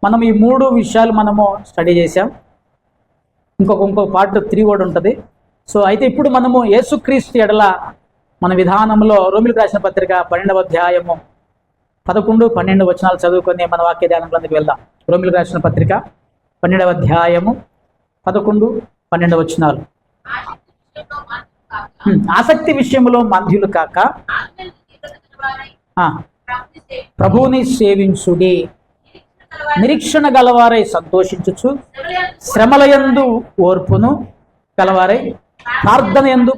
మనం ఈ 3 విషయాలు మనము స్టడీ చేసాం. ఇంకొక పార్ట్ 3 కూడా ఉంటుంది. సో అయితే ఇప్పుడు మనము యేసుక్రీస్తు ఎడల మన విధానంలో రోమిలకు రాసిన పత్రిక 12వ అధ్యాయము 11, 12 వచనాలు చదువుకొని మన వాక్య ధ్యానంలోకి వెళ్దాం. రోమిలకు రాసిన పత్రిక 12వ అధ్యాయము 11, 12 వచనాలు. ఆసక్తి విషయంలో మంద్యులు కాక ప్రభువుని సేవించుడి, నిరీక్షణ గలవారై సంతోషించుచు, శ్రమలయందు ఓర్పును గలవారై ప్రార్థన యందు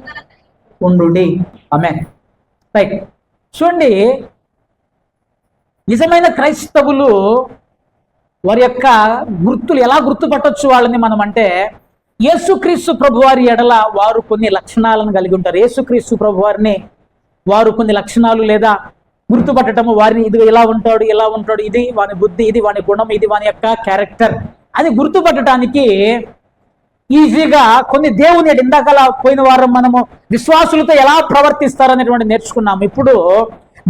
ఉండుడి. ఆమేన్. రైట్. చూడండి, నిజమైన క్రైస్తవులు వారి యొక్క గుర్తులు ఎలా గుర్తుపట్టొచ్చు వాళ్ళని మనం అంటే, యేసుక్రీస్తు ప్రభువారి ఎడల వారు కొన్ని లక్షణాలను కలిగి ఉంటారు. యేసుక్రీస్తు ప్రభువారిని వారు కొన్ని లక్షణాలు లేదా గుర్తుపట్టడము, వారిని ఇది ఇలా ఉంటాడు, ఇది వాని బుద్ధి, ఇది వాని గుణం, ఇది వాని యొక్క క్యారెక్టర్ అని గుర్తుపట్టడానికి ఈజీగా కొన్ని దేవుని ఇందాకలా పోయిన వారం మనము విశ్వాసులతో ఎలా ప్రవర్తిస్తారనేటువంటి నేర్చుకున్నాము. ఇప్పుడు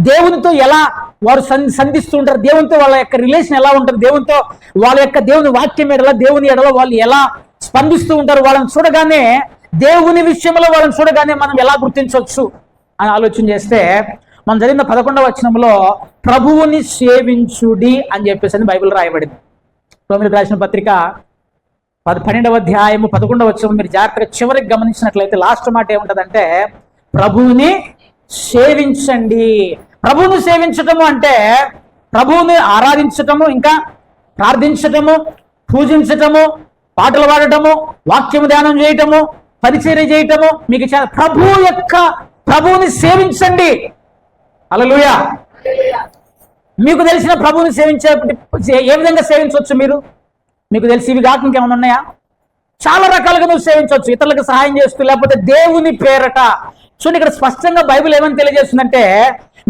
దేవునితో ఎలా వారు సంధిస్తూ ఉంటారు, దేవునితో వాళ్ళ యొక్క రిలేషన్ ఎలా ఉంటుంది, దేవునితో వాళ్ళ యొక్క దేవుని వాక్యం ఎడల, దేవుని ఎడల వాళ్ళు ఎలా స్పందిస్తూ ఉంటారు, వాళ్ళని చూడగానే, దేవుని విషయంలో వాళ్ళని చూడగానే మనం ఎలా గుర్తించవచ్చు అని ఆలోచన చేస్తే, మనం జరిగిన 11వ వచనంలో ప్రభువుని సేవించుడి అని చెప్పేసి బైబిల్ రాయబడింది. రోమిలకు రాసిన పత్రిక 12వ అధ్యాయము 11వ వచనం మీరు జాగ్రత్తగా చివరికి గమనించినట్లయితే లాస్ట్ మాట ఏముంటదంటే, ప్రభువుని సేవించండి. ప్రభువుని సేవించటము అంటే ప్రభువుని ఆరాధించటము, ఇంకా ప్రార్థించటము, పూజించటము, పాటలు పాడటము, వాక్యము ధ్యానం చేయటము, పరిచర్య చేయటము. మీకు ప్రభువుని సేవించండి. హల్లెలూయా. మీకు తెలిసిన ప్రభువుని ఏ విధంగా సేవించవచ్చు మీరు? మీకు తెలిసి ఇవి కాక ఇంకేమైనా ఉన్నాయా? చాలా రకాలుగా నువ్వు సేవించవచ్చు. ఇతరులకు సహాయం చేస్తూ, లేకపోతే దేవుని పేరట. చూడండి, ఇక్కడ స్పష్టంగా బైబిల్ ఏమని తెలియజేస్తుందంటే,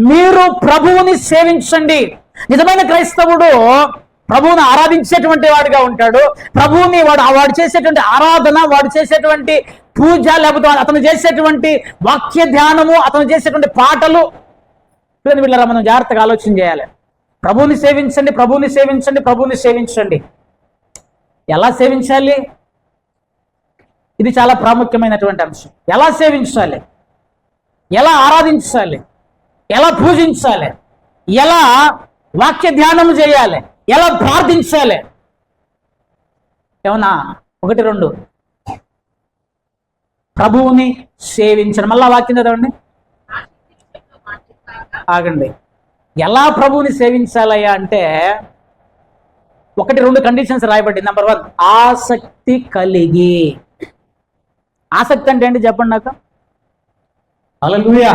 మీరు ప్రభువుని సేవించండి. నిజమైన క్రైస్తవుడు ప్రభువుని ఆరాధించేటువంటి వాడిగా ఉంటాడు. ప్రభువుని వాడు చేసేటువంటి ఆరాధన, వాడు చేసేటువంటి పూజ, లేకపోతే అతను చేసేటువంటి వాక్య ధ్యానము, అతను చేసేటువంటి పాటలు, వీళ్ళరా మనం జాగ్రత్తగా ఆలోచన చేయాలి. ప్రభువుని సేవించండి, ప్రభువుని సేవించండి, ప్రభువుని సేవించండి. ఎలా సేవించాలి? ఇది చాలా ప్రాముఖ్యమైనటువంటి అంశం. ఎలా సేవించాలి, ఎలా ఆరాధించాలి, ఎలా పూజించాలి, ఎలా వాక్య ధ్యానం చేయాలి, ఎలా ప్రార్థించాలి? ఏమన్నా 1, 2 ప్రభువుని సేవించడం. మళ్ళా వాక్యం చదవండి, ఆగండి. ఎలా ప్రభువుని సేవించాలయ్యా అంటే 1, 2 కండిషన్స్ రాయబడి. నెంబర్ 1, ఆసక్తి కలిగి. ఆసక్తి అంటే ఏంటి చెప్పండి నాకు? హల్లెలూయా.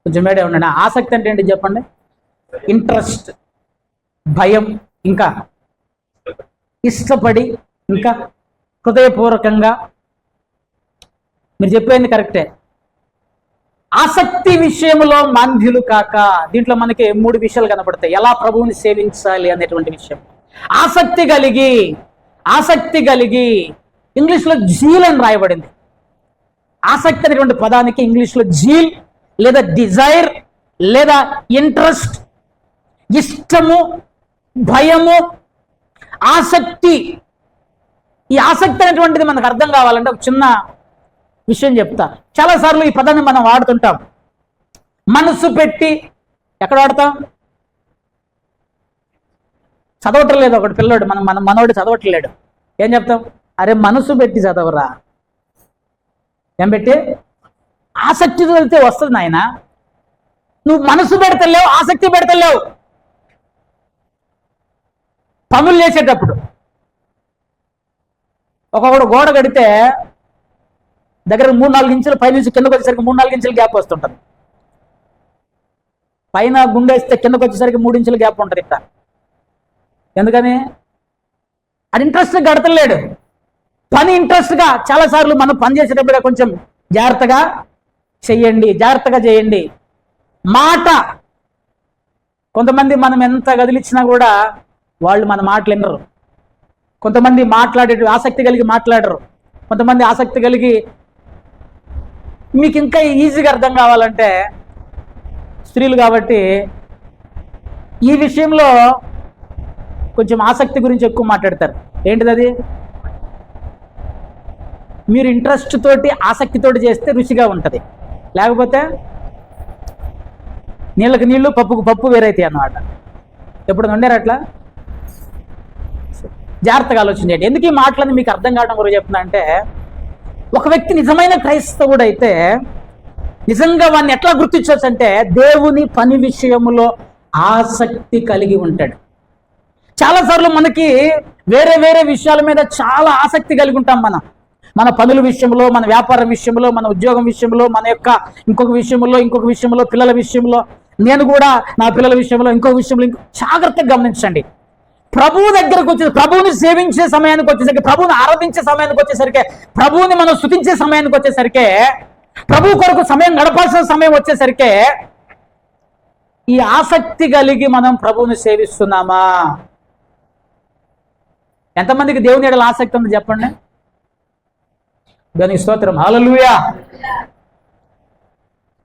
కొంచెం మేడే ఉండండి. ఆసక్తి అంటే ఏంటి చెప్పండి? ఇంట్రెస్ట్, భయం, ఇంకా ఇష్టపడి, ఇంకా హృదయపూర్వకంగా. మీరు చెప్పేది కరెక్టే. ఆసక్తి విషయంలో మంద్యులు కాక. దీంట్లో మనకి 3 విషయాలు కనపడతాయి ఎలా ప్రభువుని సేవించాలి అనేటువంటి విషయం. ఆసక్తి కలిగి ఇంగ్లీష్లో జీల్ అని రాయబడింది. ఆసక్తి అనేటువంటి పదానికి ఇంగ్లీష్లో జీల్ లేదా డిజైర్ లేదా ఇంట్రెస్ట్, ఇష్టము, భయము, ఆసక్తి. ఈ ఆసక్తి అనేటువంటిది మనకు అర్థం కావాలంటే ఒక చిన్న విషయం చెప్తా. చాలాసార్లు ఈ పదాన్ని మనం వాడుతుంటాం. మనసు పెట్టి ఎక్కడ వాడతాం? చదవట్లేదు ఒకటి పిల్లోడు, మనోడు చదవట్లేడు. ఏం చెప్తాం? అరే మనసు పెట్టి చదవరా. ఏం పెట్టి? ఆసక్తి వెళ్తే వస్తుంది నాయన. నువ్వు మనసు పెడతలేవు, ఆసక్తి పెడతలేవు. పనులు చేసేటప్పుడు ఒక్కొక్కడు గోడ కడితే దగ్గర 3-4 ఇంచులు పైనుంచి కిందకు వచ్చేసరికి 3-4 ఇంచుల గ్యాప్ వస్తుంటుంది. పైన గుండేస్తే కిందకు వచ్చేసరికి 3 ఇంచుల గ్యాప్ ఉంటుంది. ఇట్లా ఎందుకని? అది ఇంట్రెస్ట్గా గడతలేడు. పని ఇంట్రెస్ట్గా. చాలాసార్లు మనం పని చేసేటప్పుడు కొంచెం జాగ్రత్తగా చేయండి. మాట, కొంతమంది మనం ఎంత గదిలిచ్చినా కూడా వాళ్ళు మన మాటలు వినరు. కొంతమంది ఆసక్తి కలిగి మాట్లాడరు. కొంతమంది ఆసక్తి కలిగి. మీకు ఇంకా ఈజీగా అర్థం కావాలంటే, స్త్రీలు కాబట్టి ఈ విషయంలో కొంచెం ఆసక్తి గురించి ఎక్కువ మాట్లాడతారు. ఏంటిది అది? మీరు ఇంట్రెస్ట్ తోటి ఆసక్తితోటి చేస్తే రుచిగా ఉంటుంది, లేకపోతే నీళ్ళకి నీళ్ళు పప్పుకు పప్పు వేరైతే అన్నమాట. ఎప్పుడు వండారు అట్లా? జాగ్రత్తగా ఆలోచించండి. ఎందుకు ఈ మాటలని మీకు అర్థం కావడం గురించి చెప్తున్నా అంటే, ఒక వ్యక్తి నిజమైన క్రైస్తవుడు అయితే నిజంగా వాడిని ఎట్లా గుర్తించవచ్చు అంటే, దేవుని పని విషయంలో ఆసక్తి కలిగి ఉంటాడు. చాలాసార్లు మనకి వేరే వేరే విషయాల మీద చాలా ఆసక్తి కలిగి ఉంటాం. మన పనుల విషయంలో, మన వ్యాపారం విషయంలో, మన ఉద్యోగం విషయంలో, మన యొక్క ఇంకొక విషయంలో పిల్లల విషయంలో, నేను కూడా నా పిల్లల విషయంలో ఇంకొక విషయంలో జాగ్రత్తగా గమనించండి. ప్రభువు దగ్గరకు వచ్చే, ప్రభువుని సేవించే సమయానికి వచ్చేసరికి, ప్రభువుని ఆరాధించే సమయానికి వచ్చేసరికి, ప్రభువుని మనం స్తుతించే సమయానికి వచ్చేసరికి, ప్రభు కొరకు సమయం గడపాల్సిన సమయం వచ్చేసరికి ఈ ఆసక్తి కలిగి మనం ప్రభువుని సేవిస్తున్నామా? ఎంతమందికి దేవుని ఎడల ఆసక్తి ఉంది చెప్పండి. దానికి స్తోత్రం, హల్లెలూయా.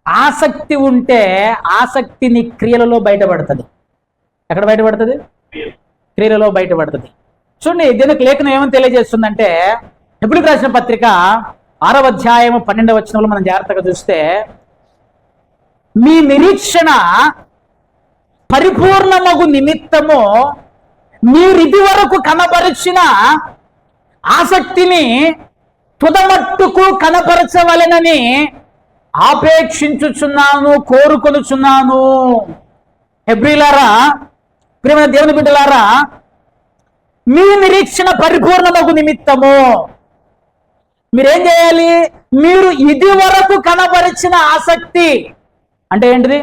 ఆసక్తి ఉంటే ఆసక్తిని క్రియలలో బయటపడుతుంది. ఎక్కడ బయటపడుతుంది? క్రియలలో బయటపడుతుంది. చూడండి, దీనికి లేఖనం ఏమని తెలియజేస్తుందంటే, హెబ్రీయులకు రాసిన పత్రిక 6వ అధ్యాయము 12వ వచనంలో మనం జాగ్రత్తగా చూస్తే, మీ నిరీక్షణ పరిపూర్ణమగు నిమిత్తము మీరిది వరకు కనపరిచిన ఆసక్తిని తుదమట్టుకు కనపరచవలెనని ఆపేక్షించుచున్నాను, కోరుకొనుచున్నాను. హెబ్రీయులారా, ప్రియమైన దేవుని బిడ్డలారా, మీ నిరీక్షణ పరిపూర్ణమగు నిమిత్తము మీరేం చేయాలి? మీరు ఇది వరకు కనపరిచిన ఆసక్తి అంటే ఏంటిది?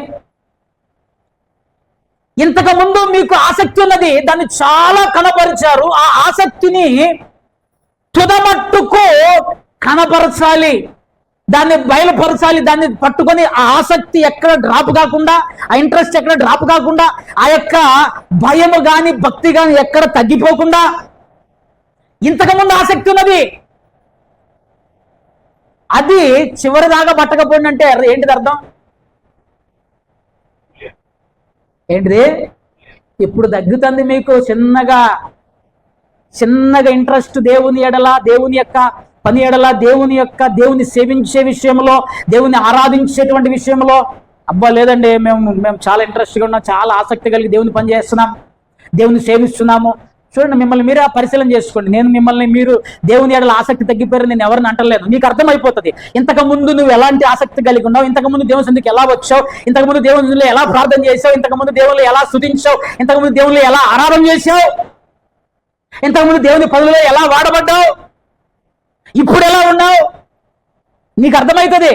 ఇంతకుముందు మీకు ఆసక్తి ఉన్నది, దాన్ని చాలా కనపరిచారు. ఆ ఆసక్తిని తుదమట్టుకు కనపరచాలి, దాన్ని బయలుపరచాలి. దాన్ని పట్టుకొని ఆ ఆసక్తి ఎక్కడ డ్రాప్ కాకుండా, ఆ ఇంట్రెస్ట్ ఎక్కడ డ్రాప్ కాకుండా, ఆ యొక్క భయము కానీ భక్తి కానీ ఎక్కడ తగ్గిపోకుండా, ఇంతకుముందు ఆసక్తి ఉన్నది అది చివరి దాకా పట్టకపోయింది అంటే ఏంటిది అర్థం? ఏంటిది? ఇప్పుడు తగ్గుతుంది మీకు చిన్నగా ఇంట్రెస్ట్ దేవుని ఎడల, దేవుని యొక్క పని ఎడల, దేవుని సేవించే విషయంలో, దేవుని ఆరాధించేటువంటి విషయంలో. అబ్బా లేదండి, మేము చాలా ఇంట్రెస్ట్గా ఉన్నాం, చాలా ఆసక్తి కలిగి దేవుని పని చేస్తున్నాం, దేవుని సేవిస్తున్నాము. చూడండి, మిమ్మల్ని మీరే పరిశీలన చేసుకోండి. మీరు దేవుని ఎడల ఆసక్తి తగ్గిపోయారు నేను ఎవరిని అంటలేదు. నీకు అర్థమైపోతుంది ఇంతకుముందు నువ్వు ఎలాంటి ఆసక్తి కలిగి ఉన్నావు, ఇంతకుముందు దేవుని సన్నిధికి ఎలా వచ్చావు, ఇంతకుముందు దేవునిలో ఎలా ప్రార్థన చేసావు, ఇంతకుముందు దేవుళ్ళు ఎలా స్తుతించావు, ఇంతకుముందు దేవుళ్ళు ఎలా ఆరాధన చేశావు, ఇంతకుముందు దేవుని పనులలో ఎలా వాడబడ్డావు, ఇప్పుడు ఎలా ఉన్నావు, నీకు అర్థమవుతుంది.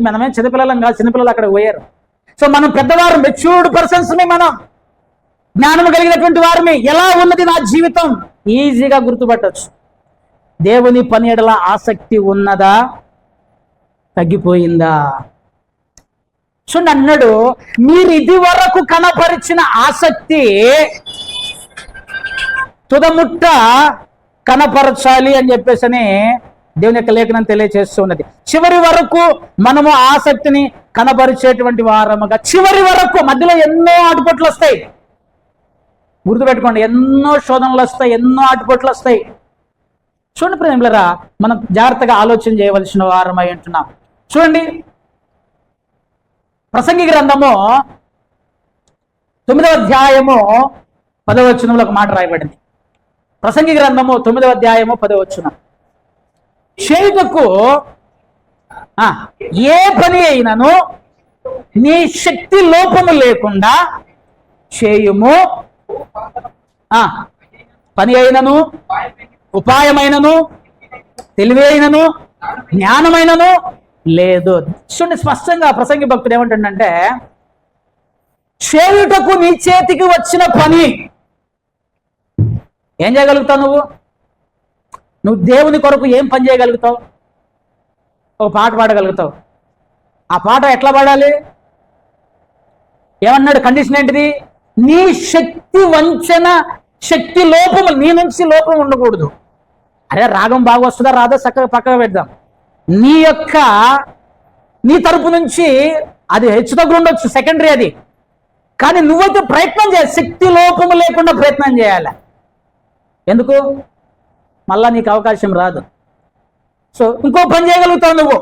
మనమేం చిన్నపిల్లలం కాదు, చిన్నపిల్లలు అక్కడ పోయారు. సో మనం పెద్దవారు, మెచ్యూర్డ్ పర్సన్స్ మనం జ్ఞానం కలిగినటువంటి వారిని, ఎలా ఉన్నది నా జీవితం ఈజీగా గుర్తుపట్టచ్చు. దేవుని పని ఎడల ఆసక్తి ఉన్నదా, తగ్గిపోయిందా? చూడండి, అన్నాడు మీరు ఇది వరకు కనపరిచిన ఆసక్తి తుదముట్ట కనపరచాలి అని చెప్పేసి దేవుని యొక్క లేఖనం తెలియజేస్తూ ఉన్నది. చివరి వరకు మనము ఆసక్తిని కనపరిచేటువంటి వారముగా, చివరి వరకు. మధ్యలో ఎన్నో ఆటుపోట్లు వస్తాయి, గుర్తుపెట్టుకోండి, ఎన్నో శోధనలు వస్తాయి, ఎన్నో ఆటుపోట్లు వస్తాయి. చూడండి ప్రేమిలరా, మనం జాగ్రత్తగా ఆలోచన చేయవలసిన వారమై ఉంటున్నాం. చూడండి, ప్రసంగి గ్రంథము 9వ అధ్యాయము 10వ వచనంలో ఒక మాట రాయబడింది. ప్రసంగి గ్రంథము 9వ అధ్యాయము 10వ వచనం, చేయుటకు ఏ పని అయినను నీ శక్తి లోపము లేకుండా చేయుము. పని అయినను, ఉపాయమైనను, తెలివి అయినను, జ్ఞానమైనను లేదు. చూడండి, స్పష్టంగా ప్రసంగి భక్తుడు ఏమంటుండంటే, చేయుటకు నీ చేతికి వచ్చిన పని ఏం చేయగలుగుతావు? నువ్వు దేవుని కొరకు ఏం పని చేయగలుగుతావు? ఒక పాట పాడగలుగుతావు. ఆ పాట ఎట్లా పాడాలి? ఏమన్నాడు? కండిషన్ ఏంటిది? నీ శక్తి వంచన, శక్తి లోపము, నీ నుంచి లోపం ఉండకూడదు. అరే రాగం బాగా వస్తుందా రాదా చక్కగా పక్కగా పెడదాం. నీ తరపు నుంచి అది హెచ్చు తగ్గులు ఉండొచ్చు, సెకండరీ. అది కానీ నువ్వైతే ప్రయత్నం చేయాలి, శక్తి లోపము లేకుండా ప్రయత్నం చేయాలి. ఎందుకు? మళ్ళా నీకు అవకాశం రాదు. సో ఇంకో పని చేయగలుగుతావు,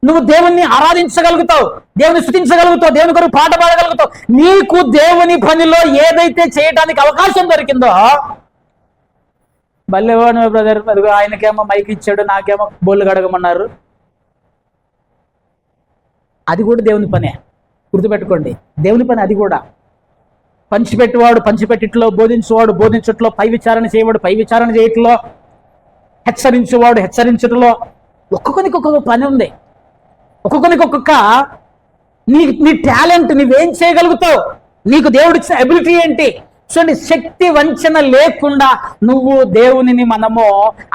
నువ్వు దేవుణ్ణి ఆరాధించగలుగుతావు, దేవుని స్తుతించగలుగుతావు, దేవుని కొరకు పాట పాడగలుగుతావు. నీకు దేవుని పనిలో ఏదైతే చేయడానికి అవకాశం దొరికిందో, బల్లెవాడు బ్రదర్, అదిగో ఆయనకేమో మైక్ ఇచ్చాడు, నాకేమో బోళ్ళు గడగమన్నారు, అది కూడా దేవుని పనే. గుర్తుపెట్టుకోండి, దేవుని పని అది కూడా. పంచిపెట్టువాడు పంచిపెట్టిట్లో, బోధించువాడు బోధించట్లో, పై విచారణ చేయవాడు పై విచారణ చేయట్లో, హెచ్చరించేవాడు హెచ్చరించట్లో, ఒక్కొక్కరికి ఒక్కొక్క పని ఉంది. ఒక్కొక్కరికి ఒక్కొక్క నీ టాలెంట్, నువ్వేం చేయగలుగుతావు, నీకు దేవుడిచ్చిన అబిలిటీ ఏంటి. చూడండి, శక్తి వంచన లేకుండా నువ్వు దేవునిని మనము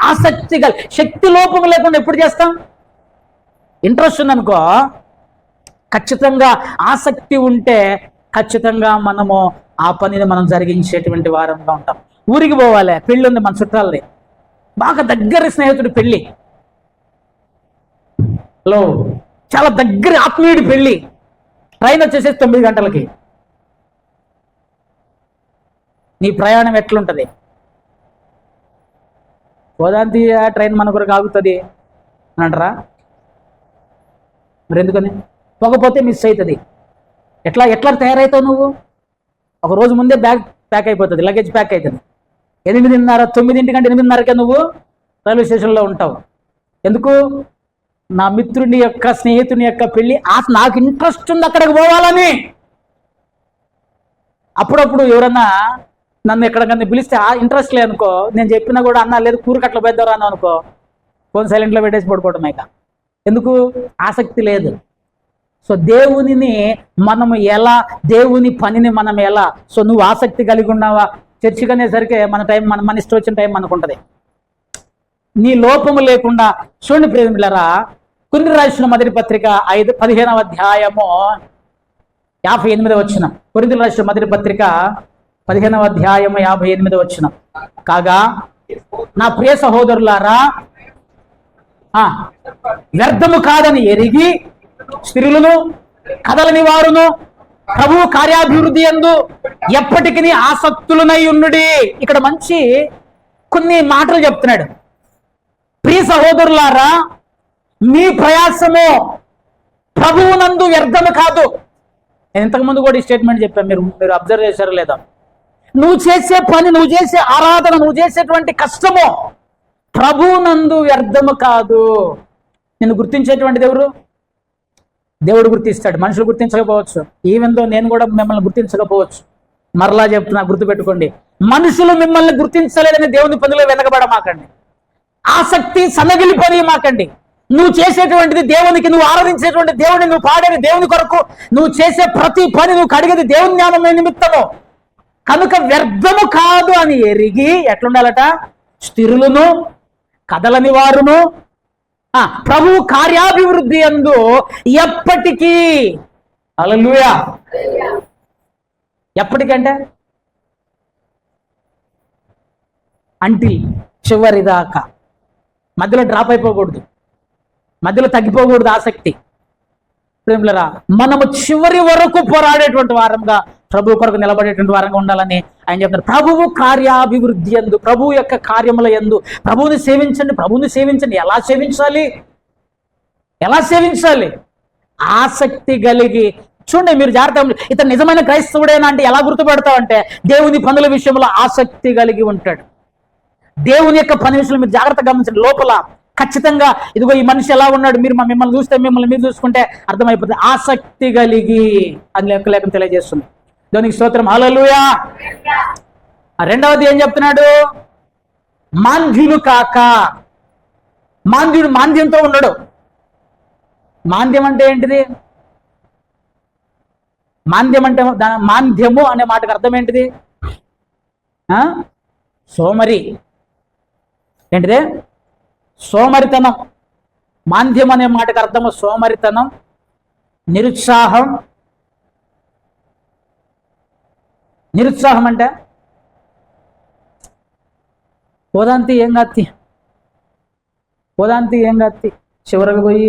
ఆసక్తిగా, శక్తి లోపం లేకుండా ఎప్పుడు చేస్తాం? ఇంట్రెస్ట్ ఉందనుకో, ఖచ్చితంగా ఆసక్తి ఉంటే ఖచ్చితంగా మనము ఆ పనిని మనం జరిగించేటువంటి వారంగా ఉంటాం. ఊరికి పోవాలి, పెళ్ళి ఉంది మన చుట్టాలది, బాగా దగ్గర స్నేహితుడి పెళ్ళి, చాలా దగ్గర ఆత్మీయుడి పెళ్ళి, ట్రైన్ వచ్చేసి 9 గంటలకి. నీ ప్రయాణం ఎట్లుంటుంది? పోదాంతి ట్రైన్ మన కొరకు ఆగుతుంది అని అంటారా? మరి ఎందుకని? పోకపోతే మిస్ అవుతుంది. ఎట్లా తయారవుతావు నువ్వు? ఒక రోజు ముందే బ్యాగ్ ప్యాక్ అయిపోతుంది, లగేజ్ ప్యాక్ అవుతుంది. 8:30 9 కంటే 8:30కే నువ్వు రైల్వే స్టేషన్లో ఉంటావు. ఎందుకు? నా మిత్రుని యొక్క స్నేహితుని యొక్క పెళ్ళి, నాకు ఇంట్రెస్ట్ ఉంది అక్కడికి పోవాలని. అప్పుడప్పుడు ఎవరన్నా నన్ను ఎక్కడికన్నా పిలిస్తే ఇంట్రెస్ట్ లేదనుకో, నేను చెప్పినా కూడా అన్నా లేదు కూరకట్ల పెద్దవారు అన్నా అనుకో, ఫోన్ సైలెంట్లో పెట్టేసి పడుకోవటం. ఇక ఎందుకు? ఆసక్తి లేదు. సో దేవునిని మనము ఎలా, దేవుని పనిని మనం ఎలా, సో నువ్వు ఆసక్తి కలిగి ఉన్నావా? చర్చికి అనేసరికి మన టైం, మన ఇష్టం వచ్చిన టైం మనకు ఉంటుంది. నీ లోపము లేకుండా. చూడండి ప్రేమిలారా, కొరింథీయులకు రాసిన మొదటి పత్రిక 15వ అధ్యాయము 58వ వచనం. కొరింథీయులకు రాసిన మొదటి పత్రిక 15వ అధ్యాయము 58వ వచనం. కాగా నా ప్రియ సహోదరులారా, వ్యర్థము కాదని ఎరిగి స్త్రీలను కదలని వారును ప్రభువు కార్యాభివృద్ధి యందు ఎప్పటికీ ఆసక్తులనై ఉండుడి. ఇక్కడ మంచి కొన్ని మాటలు చెప్తున్నాడు. ప్రియ సహోదరులారా, మీ ప్రయాసము ప్రభువునందు వ్యర్థము కాదు. నేను ఇంతకుముందు కూడా ఈ స్టేట్మెంట్ చెప్పాను, మీరు అబ్జర్వ్ చేశారో లేదా? నువ్వు చేసే పని, నువ్వు చేసే ఆరాధన, నువ్వు చేసేటువంటి కష్టము ప్రభువునందు వ్యర్థము కాదు. నిన్ను గుర్తించేటువంటిది ఎవరు? దేవుడు గుర్తిస్తాడు. మనుషులు గుర్తించకపోవచ్చు, ఈవెందో నేను కూడా మిమ్మల్ని గుర్తించకపోవచ్చు. మరలా చెప్తున్నా, గుర్తుపెట్టుకోండి, మనుషులు మిమ్మల్ని గుర్తించలేదని దేవుని పనిలో వెనకబడమాకండి. ఆసక్తి సన్నగిలిపోయి మాకండి. నువ్వు చేసేటువంటిది దేవునికి, నువ్వు ఆరాధించేటువంటి దేవుని, నువ్వు పాడేది దేవుని కొరకు, నువ్వు చేసే ప్రతి పని, నువ్వు కడిగేది దేవుని జ్ఞానమే నిమిత్తము కనుక వ్యర్థము కాదు అని ఎరిగి ఎట్లుండాలట? స్థిరులను కదలని వారును ప్రభు కార్యాభివృద్ధి యందు ఎప్పటికీ. హల్లెలూయా. ఎప్పటికంటే అంటిల్, చివరిదాకా. మధ్యలో డ్రాప్ అయిపోకూడదు, మధ్యలో తగ్గిపోకూడదు ఆసక్తి. ప్రేమలరా, మనము చివరి వరకు పోరాడేటువంటి వారంగా, ప్రభు కొరకు నిలబడేటువంటి వారంగా ఉండాలని ఆయన చెప్తున్నారు. ప్రభువు కార్యాభివృద్ధి యందు, ప్రభువు యొక్క కార్యముల యందు ప్రభువుని సేవించండి, ప్రభువుని సేవించండి. ఎలా సేవించాలి? ఆసక్తి కలిగి. చూడండి, మీరు జాగ్రత్త, ఇతను నిజమైన క్రైస్తవుడేనా అంటే ఎలా గుర్తుపెడతావంటే, దేవుని పనుల విషయంలో ఆసక్తి కలిగి ఉంటాడు. దేవుని యొక్క పని విషయంలో మీరు జాగ్రత్తగా గమనించండి. లోపల ఖచ్చితంగా ఇదిగో ఈ మనిషి ఎలా ఉన్నాడు, మిమ్మల్ని చూస్తే, మిమ్మల్ని మీరు చూసుకుంటే అర్థమైపోతుంది. ఆసక్తి కలిగి అని లేఖనం తెలియజేస్తుంది. దేవునికి స్తోత్రం. హల్లెలూయా. రెండవది ఏం చెప్తున్నాడు? మాంద్యులు కాక. మాంద్యంతో ఉండడు. మాంద్యం అంటే ఏంటిది? మాంద్యము అనే మాటకు అర్థం ఏంటిది? సోమరి. ఏంటిదే? సోమరితనం. మాంద్యం అనే మాటకు అర్థము సోమరితనం, నిరుత్సాహం. నిరుత్సాహం అంటే పోదాంతి ఏం కాత్తి చివరికి పోయి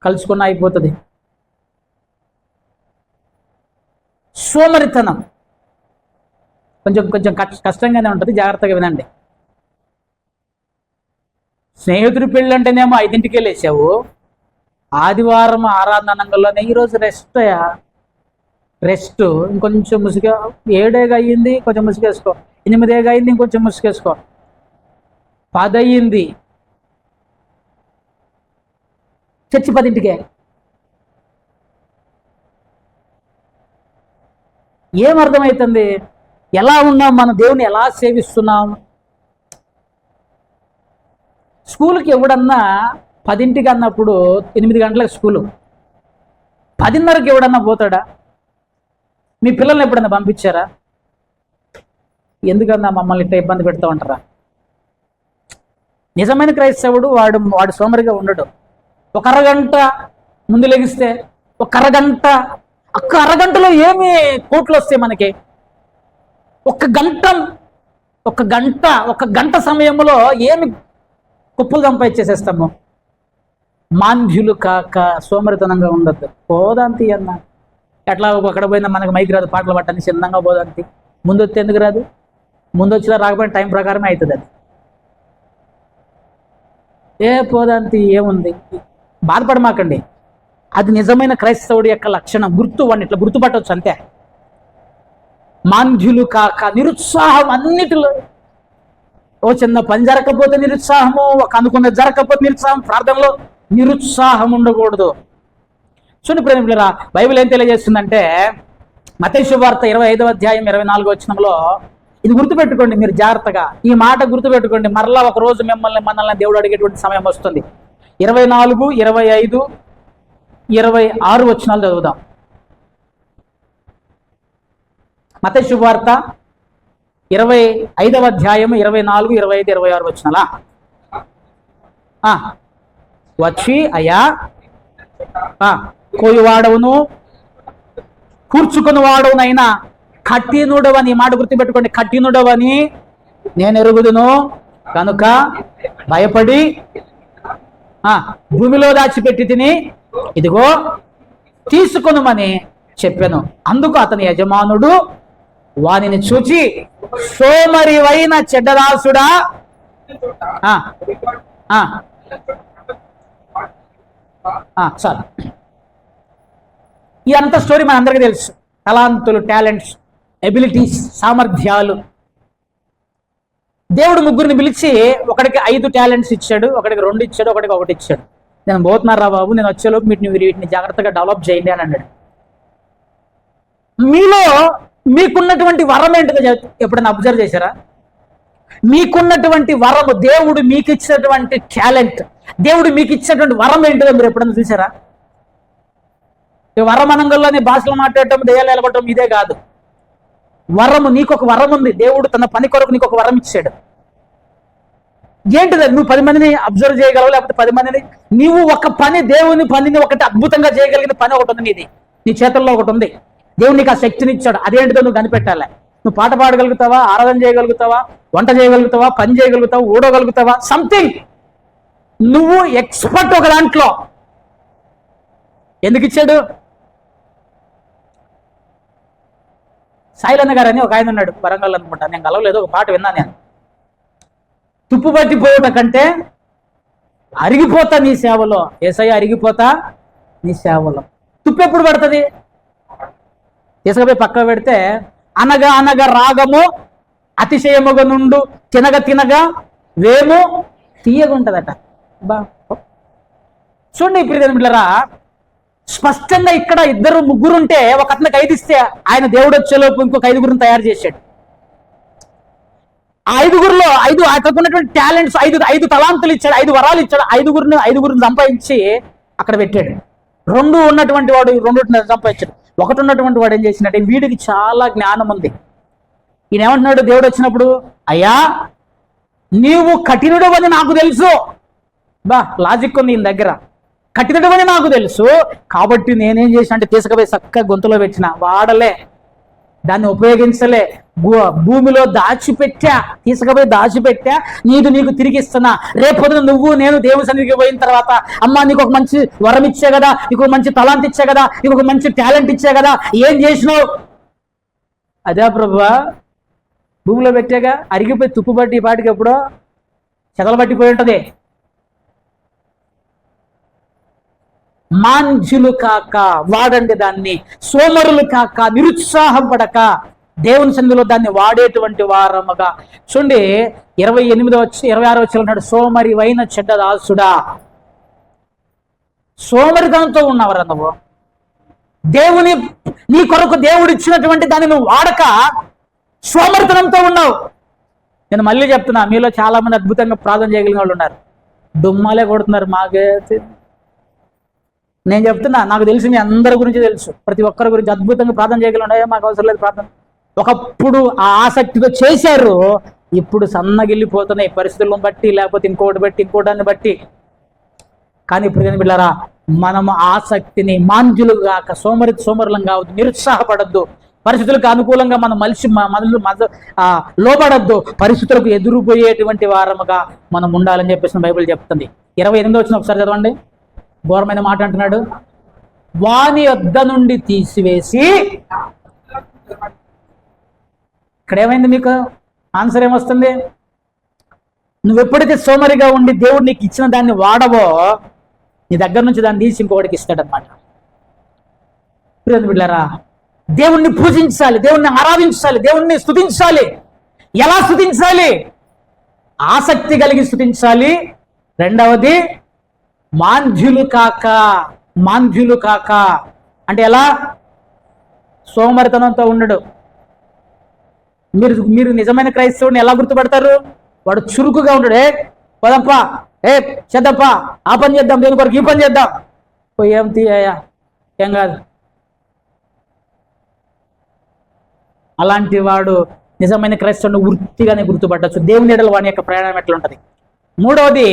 కలుసుకున్న అయిపోతుంది. సోమరితనం. కొంచెం కొంచెం కష్టంగానే ఉంటుంది, జాగ్రత్తగా వినండి. స్నేహితుడి పెళ్ళి అంటేనేమో 5ంటికే లేచావు, ఆదివారం ఆరాధనంలోనే ఈరోజు రెస్ట్ ఇంకొంచెం ముసుగా, 7 అయ్యింది కొంచెం ముసుగేసుకో, 8 అయింది ఇంకొంచెం ముసుగేసుకో, 10 అయ్యింది, చర్చి 10ంటికే. ఏమర్థమవుతుంది? ఎలా ఉన్నాం, మన దేవుని ఎలా సేవిస్తున్నాం? స్కూల్కి ఎవడన్నా 10ంటికి అన్నప్పుడు 8 గంటలకు స్కూలు, 10:30కి ఎవడన్నా పోతాడా? మీ పిల్లల్ని ఎప్పుడన్నా పంపించారా? ఎందుకన్నా మమ్మల్ని ఇట్లా ఇబ్బంది పెడతా ఉంటారా? నిజమైన క్రైస్తవుడు వాడు సోమరిగా ఉండడు. ఒక అరగంట ముందు లెగిస్తే ఒక అరగంటలో ఏమి కోట్లు వస్తాయి మనకి? ఒక గంట సమయంలో ఏమి కుప్పలు సంపాదించేసేస్తాము. మాంద్యులు కాక సోమరితనంగా ఉండద్దు. పోదాంతి అన్న, ఎట్లా అక్కడ పోయినా మనకు మైకి రాదు, పాటలు పట్టని చిన్నంగా పోదాంతి. ముందు వస్తే ఎందుకు రాదు? ముందు వచ్చినా రాకపోయినా టైం ప్రకారమే అవుతుంది. అది పోదాంతి ఏముంది, బాధపడమాకండి. అది నిజమైన క్రైస్తవుడి యొక్క లక్షణం. వాడిని ఇట్లా గుర్తుపట్టవచ్చు అంతే. మాంద్యులు కాక, నిరుత్సాహం అన్నిటిలో. ఓ చిన్న పని జరగకపోతే నిరుత్సాహము, ఒక అనుకున్నది జరగకపోతే నిరుత్సాహం, ప్రార్థనలో నిరుత్సాహం ఉండకూడదు. చూడండి ప్రేమికులారా, బైబిల్ ఏం తెలియజేస్తుందంటే మత్తయి శుభవార్త 25వ అధ్యాయం 24వ వచనంలో, ఇది గుర్తుపెట్టుకోండి మీరు జాగ్రత్తగా, ఈ మాట గుర్తుపెట్టుకోండి. మరలా ఒక రోజు మనల్ని దేవుడు అడిగేటువంటి సమయం వస్తుంది. 24, 25, 26 వచనాలు చదువుదాం. మత్తయి శుభవార్త 25వ అధ్యాయం 24, 25, 26 వచనాలా? వచ్చి అయ్యా కోయివాడవును కూర్చుకుని వాడవునైనా కఠినుడవని, ఈ మాట గుర్తుపెట్టుకోండి, కఠినుడవని నేను ఎరుగుదును కనుక భయపడి భూమిలో దాచిపెట్టి తిని ఇదిగో తీసుకొనుమని చెప్పాను. అందుకు అతని యజమానుడు వానిని చూచి, సోమరివైన చెడ్డదాసుడా, చాలు. ఈ అంత స్టోరీ మన అందరికీ తెలుసు. తలాంతులు, టాలెంట్స్, ఎబిలిటీస్, సామర్థ్యాలు. దేవుడు ముగ్గురిని పిలిచి ఒకడికి 5 టాలెంట్స్ ఇచ్చాడు, ఒకడికి 2 ఇచ్చాడు, ఒకడికి 1 ఇచ్చాడు. నేను పోతున్నారా బాబు, నేను వచ్చేలోపు వీటిని జాగ్రత్తగా డెవలప్ చేయండి అని అన్నాడు. మీలో మీకున్నటువంటి వరం ఏంటిదో ఎప్పుడైనా అబ్జర్వ్ చేశారా? మీకున్నటువంటి వరము, దేవుడు మీకు ఇచ్చినటువంటి టాలెంట్, దేవుడు మీకు ఇచ్చినటువంటి వరం ఏంటిదో మీరు ఎప్పుడైనా చూసారా? వరమనంగంలోనే భాషలు మాట్లాడటం, దెయ్యాలు ఎలగొట్టడం ఇదే కాదు. వరము, నీకు ఒక వరం ఉంది. దేవుడు తన పని కొరకు నీకు ఒక వరం ఇచ్చాడు. ఏంటిది? నువ్వు 10 మందిని అబ్జర్వ్ చేయగలవు, లేకపోతే 10 మందిని, నీవు ఒక పని, దేవుని పనిని ఒకటి అద్భుతంగా చేయగలిగిన పని ఒకటి ఉంది నీది, నీ చేతుల్లో ఒకటి ఉంది. దేవుడు నీకు ఆ శక్తిని ఇచ్చాడు. అదేంటిదో నువ్వు కనిపెట్టాలి. నువ్వు పాట పాడగలుగుతావా, ఆరాధన చేయగలుగుతావా, వంట చేయగలుగుతావా, పని చేయగలుగుతావా, ఊడగలుగుతావా, సంథింగ్. నువ్వు ఎక్స్పర్ట్ ఒక దాంట్లో. ఎందుకు ఇచ్చాడు? సాయిలన్న గారు అని ఒక ఆయన ఉన్నాడు, వరంగల్ అనుకుంటా, నేను కలవలేదు, ఒక పాట విన్నాను నేను. తుప్పు పట్టిపోవట కంటే అరిగిపోతా నీ సేవలో, యేసయ్య అరిగిపోతా నీ సేవలో. తుప్పు ఎప్పుడు పడుతుంది? తీసుకుపోయి పక్క పెడితే, అనగా అనగా రాగము అతిశయముగా నుండు, తినగా తినగా వేము తీయగుంటదట. చూడండి ఇప్పుడు బిడ్డలారా, స్పష్టంగా ఇక్కడ 2, 3 ఉంటే ఒక అతనికి 5 ఇస్తే ఆయన దేవుడు వచ్చేలోపు ఇంకొక 5గురిని తయారు చేశాడు. ఆ 5గురిలో అతనికి ఉన్నటువంటి టాలెంట్స్, 5 తలాంతులు ఇచ్చాడు, 5 వరాలు ఇచ్చాడు. 5గురిని సంపాదించి అక్కడ పెట్టాడు. 2 ఉన్నటువంటి వాడు 2 సంపాదించాడు. 1 ఉన్నటువంటి వాడు ఏం చేసినట్టే, వీడికి చాలా జ్ఞానం ఉంది. ఈయన ఏమంటున్నాడు దేవుడు వచ్చినప్పుడు, అయ్యా నీవు కఠినుడు అని నాకు తెలుసు. లాజిక్ ఉంది ఈయన దగ్గర. కఠినుడవని నాకు తెలుసు, కాబట్టి నేనేం చేసిన అంటే తీసుకుపోయి చక్కగా గొంతులో పెట్టిన, వాడలే, దాన్ని ఉపయోగించలే, భూమిలో దాచిపెట్టా, తీసుకుపోయి దాచిపెట్టా, నీకు తిరిగిస్తున్నా. రేపొద్దున నువ్వు నేను దేవుని సన్నిధికి పోయిన తర్వాత, అమ్మా నీకు ఒక మంచి వరం ఇచ్చే కదా, నీకు మంచి తలాంత్ ఇచ్చే కదా, నీకు ఒక మంచి టాలెంట్ ఇచ్చే కదా, ఏం చేసినావు? అదే ప్రభువా, భూమిలో పెట్టాగా అరిగిపోయి తుప్పు పట్టి ఈ పాటికి ఎప్పుడో చెదలు పట్టిపోయి ఉంటుంది. మాంజులు కాక, వాడండి దాన్ని, సోమరులు కాక, నిరుత్సాహం పడక దేవుని సన్నిధిలో దాన్ని వాడేటువంటి వారముగా. చూడండి 26 వచ్చిన సోమరి వైన చెడ్డ దాసుడా, సోమరితనంతో ఉన్నవరా నువ్వు. నీ కొరకు దేవుడు ఇచ్చినటువంటి దాన్ని నువ్వు వాడక సోమరితనంతో ఉన్నావు. నేను మళ్ళీ చెప్తున్నా, మీలో చాలా మంది అద్భుతంగా ప్రార్థన చేయగలిగిన వాళ్ళు ఉన్నారు, దుమ్మాలే కొడుతున్నారు. మాకే నేను చెప్తున్నా, నాకు తెలిసి మీ అందరి గురించి తెలుసు, ప్రతి ఒక్కరి గురించి అద్భుతంగా ప్రార్థన చేయగలిగిన మాకు అవసరం లేదు ప్రార్థన. ఒకప్పుడు ఆ ఆసక్తితో చేశారు, ఇప్పుడు సన్నగిల్లిపోతున్నాయి పరిస్థితులను బట్టి, లేకపోతే ఇంకోటాన్ని బట్టి. కానీ ఇప్పుడు ఏం బిడ్డారా, మనము ఆసక్తిని మాంజులు గాక, సోమరులం కావద్దు, నిరుత్సాహపడద్దు, పరిస్థితులకు అనుకూలంగా మనం లోబడద్దు, పరిస్థితులకు ఎదురుపోయేటువంటి వారముగా మనం ఉండాలని చెప్పేసి బైబిల్ చెప్తుంది. 28 వచ్చిన ఒకసారి చదవండి. ఘోరమైన మాట అంటున్నాడు, వాని వద్ద నుండి తీసివేసి. ఇక్కడ ఏమైంది? మీకు ఆన్సర్ ఏమొస్తుంది? నువ్వు ఎప్పుడైతే సోమరిగా ఉండి దేవుడు నీకు ఇచ్చిన దాన్ని వాడవో, నీ దగ్గర నుంచి దాన్ని తీసి ఇంకొకటికి ఇస్తాడనమాట. బిడ్డలారా, దేవుణ్ణి పూజించాలి, దేవుణ్ణి ఆరాధించాలి, దేవుణ్ణి స్తుతించాలి. ఎలా స్తుతించాలి? ఆసక్తి కలిగి స్తుతించాలి. రెండవది మాంధ్యులు కాక అంటే ఎలా? సోమరితనంతో ఉండడు. మీరు నిజమైన క్రైస్తవుని ఎలా గుర్తుపడతారు? వాడు చురుకుగా ఉంటాడు. పదప్పా, చేద్దాంపా, ఆ పని చేద్దాం, దేని కొరకు ఈ పని చేద్దాం, ఏం తీయా, ఏం కాదు. అలాంటి వాడు నిజమైన క్రైస్తవుని వృత్తిగానే గుర్తుపట్టచ్చు. దేవుని ఎడల వాని యొక్క ప్రయాణం ఎట్లా ఉంటుంది. మూడవది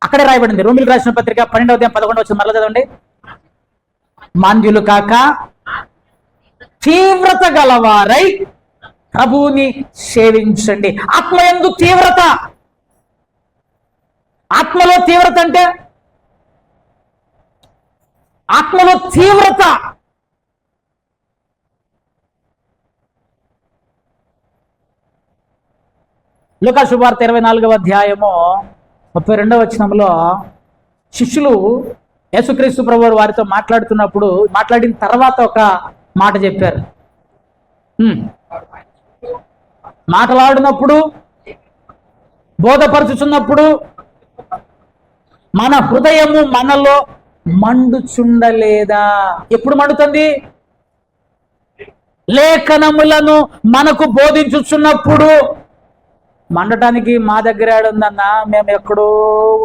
అక్కడే రాయబడింది, రోమిలకు రాసిన పత్రిక 12:11 మరలా చదవండి. మాంద్యులు కాక తీవ్రత గలవారై ప్రభువుని సేవించండి. ఆత్మయందు తీవ్రత. ఆత్మలో తీవ్రత అంటే ఆత్మలో తీవ్రత. లూకా శుభవార్త 24వ అధ్యాయము 32వ వచనంలో శిష్యులు యేసుక్రీస్తు ప్రభువు వారితో మాట్లాడిన తర్వాత ఒక మాట చెప్పారు. మాట్లాడినప్పుడు, బోధపరుచుచున్నప్పుడు మన హృదయము మనలో మండుచుండలేదా? ఎప్పుడు మండుతుంది? లేఖనములను మనకు బోధించుచున్నప్పుడు. మండటానికి మా దగ్గర ఏడుందన్నా, మేము ఎక్కడో